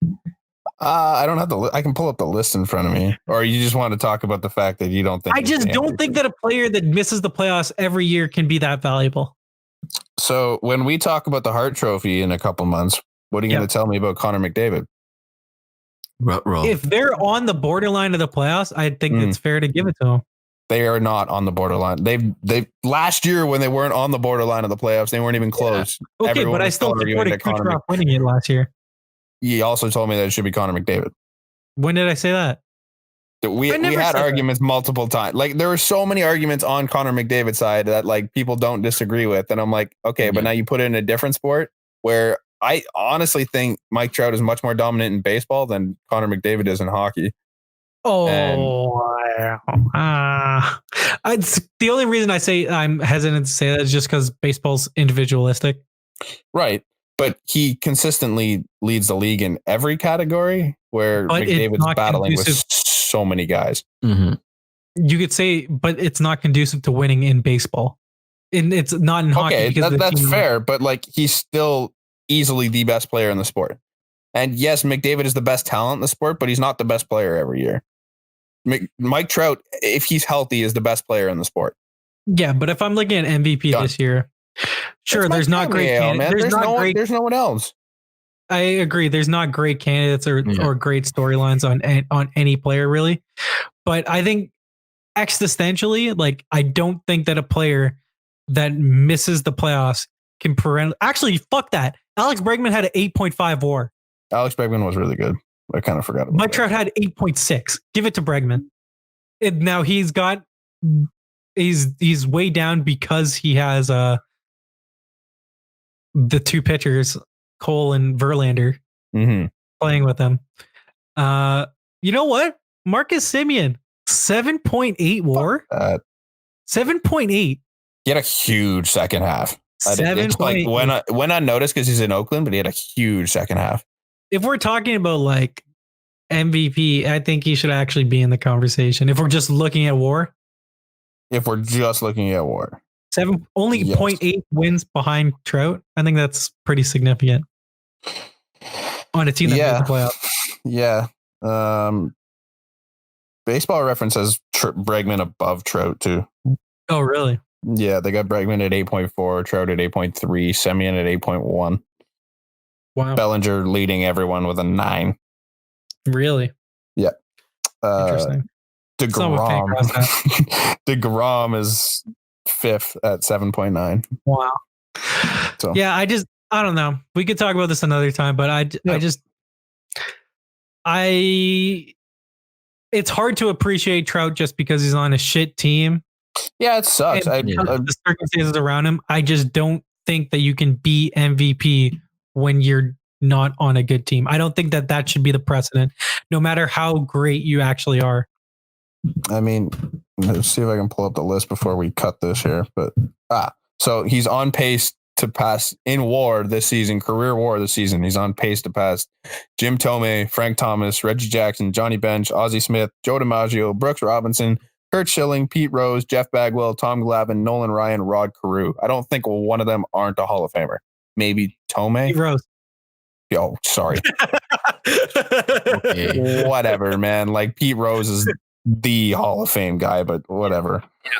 I don't have I can pull up the list in front of me. Or you just want to talk about the fact that you don't think... I just don't think that a player that misses the playoffs every year can be that valuable. So when we talk about the Hart Trophy in a couple months, what are you going to tell me about Connor McDavid? If they're on the borderline of the playoffs, I think it's fair to give it to them. They are not on the borderline. They last year when they weren't on the borderline of the playoffs, they weren't even close. Yeah. Okay, but I still supported Kucherov winning it last year. He also told me that it should be Connor McDavid. When did I say that? We had arguments multiple times. Like there were so many arguments on Connor McDavid's side that like people don't disagree with. And I'm like, okay, but now you put it in a different sport where I honestly think Mike Trout is much more dominant in baseball than Connor McDavid is in hockey. It's the only reason I say I'm hesitant to say that is just because baseball's individualistic. Right. But he consistently leads the league in every category where McDavid's battling with so many guys. Mm-hmm. You could say, but it's not conducive to winning in baseball. And it's not in hockey. Okay, that's fair. But like he's still easily the best player in the sport. And yes, McDavid is the best talent in the sport, but he's not the best player every year. Mike Trout, if he's healthy, is the best player in the sport. Yeah, but if I'm looking at MVP this year, sure, there's not great candidates. There's no one else. I agree. There's not great candidates or great storylines on any player really. But I think existentially, like I don't think that a player that misses the playoffs can actually fuck that. Alex Bregman had an 8.5 WAR. Alex Bregman was really good. I kind of forgot about Mike Trout had 8.6. Give it to Bregman. Now he's way down because he has the two pitchers, Cole and Verlander, playing with him. You know what? Marcus Semien, 7.8 WAR. 7.8. He had a huge second half. It's like when I noticed because he's in Oakland, but he had a huge second half. If we're talking about like MVP, I think he should actually be in the conversation. If we're just looking at WAR. If we're just looking at WAR. 0.8 wins behind Trout. I think that's pretty significant on a team that made the playoffs. Yeah. Baseball Reference has Bregman above Trout too. Oh, really? Yeah, they got Bregman at 8.4, Trout at 8.3, Semien at 8.1. Wow. Bellinger leading everyone with a 9. Really? Yeah. Interesting. DeGrom is 5th at 7.9. Wow. So yeah, I don't know. We could talk about this another time, but it's hard to appreciate Trout just because he's on a shit team. Yeah, it sucks. The circumstances around him, I just don't think that you can be MVP when you're not on a good team. I don't think that should be the precedent, no matter how great you actually are. I mean, let's see if I can pull up the list before we cut this here. But so he's on pace to pass in WAR this season, career WAR this season. He's on pace to pass Jim Thome, Frank Thomas, Reggie Jackson, Johnny Bench, Ozzie Smith, Joe DiMaggio, Brooks Robinson, Kurt Schilling, Pete Rose, Jeff Bagwell, Tom Glavine, Nolan Ryan, Rod Carew. I don't think one of them aren't a Hall of Famer. Maybe Thome. Pete Rose. Oh, sorry. Okay. Whatever, man. Like Pete Rose is the Hall of Fame guy, but whatever. Yeah.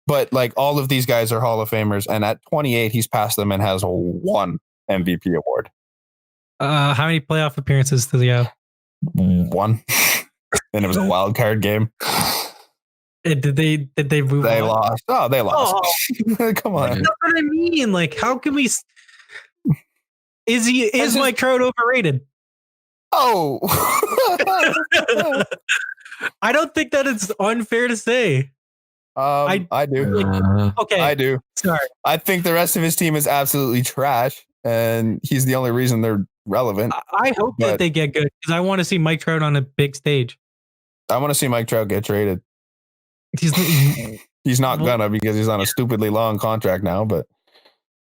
But like all of these guys are Hall of Famers, and at 28, he's passed them and has one MVP award. How many playoff appearances does he have? 1. And it was a wild card game. Did they move? They on? lost. Oh, they lost. Oh. Come on. That's what I mean. Like, how can we? Is Mike Trout overrated? Oh. I don't think that it's unfair to say. I do. Okay. I do. Sorry. I think the rest of his team is absolutely trash, and he's the only reason they're relevant. I hope that they get good because I want to see Mike Trout on a big stage. I want to see Mike Trout get traded. He's not gonna because he's on a stupidly long contract now, but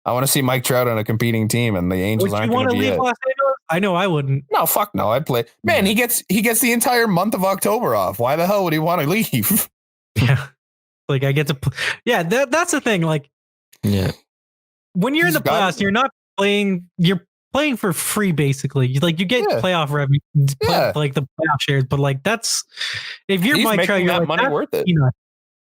I want to see Mike Trout on a competing team, and the Angels aren't going to be it. Los Angeles? I know I wouldn't. No, fuck no. I'd play. Man, he gets the entire month of October off. Why the hell would he want to leave? Yeah, like I get to. Yeah, that's the thing. Like, yeah, when you're in the playoffs, you're not playing. You're playing for free, basically. Like you get playoff revenue, like the playoff shares. But like that's if you're Mike Trout, you're that like, money worth it.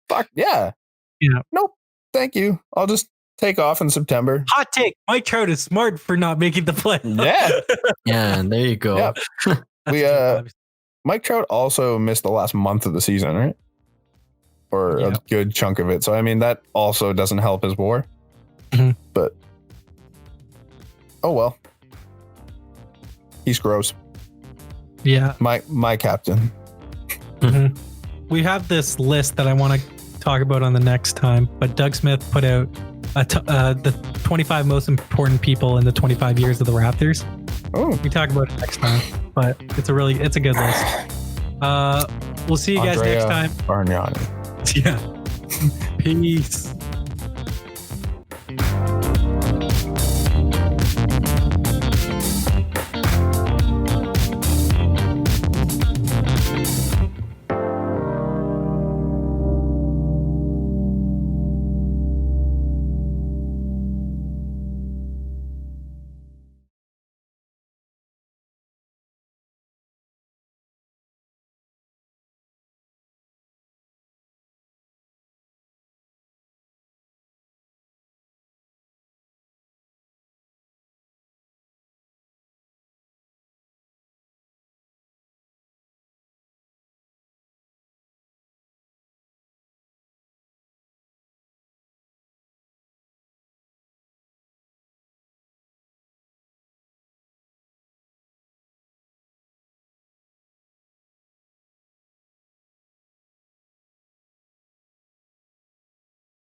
Fuck yeah. Yeah. Nope. Thank you. I'll just take off in September. Hot take. Mike Trout is smart for not making the play. Yeah. Yeah, there you go. Yeah. Mike Trout also missed the last month of the season, right? Or a good chunk of it. So I mean that also doesn't help his WAR. Mm-hmm. But oh well. He's gross. Yeah. My captain. Mm-hmm. We have this list that I want to talk about on the next time, but Doug Smith put out the 25 most important people in the 25 years of the Raptors. Oh, we talk about it next time, but it's a good list. We'll see you guys next time. Bargnani. Yeah. Peace.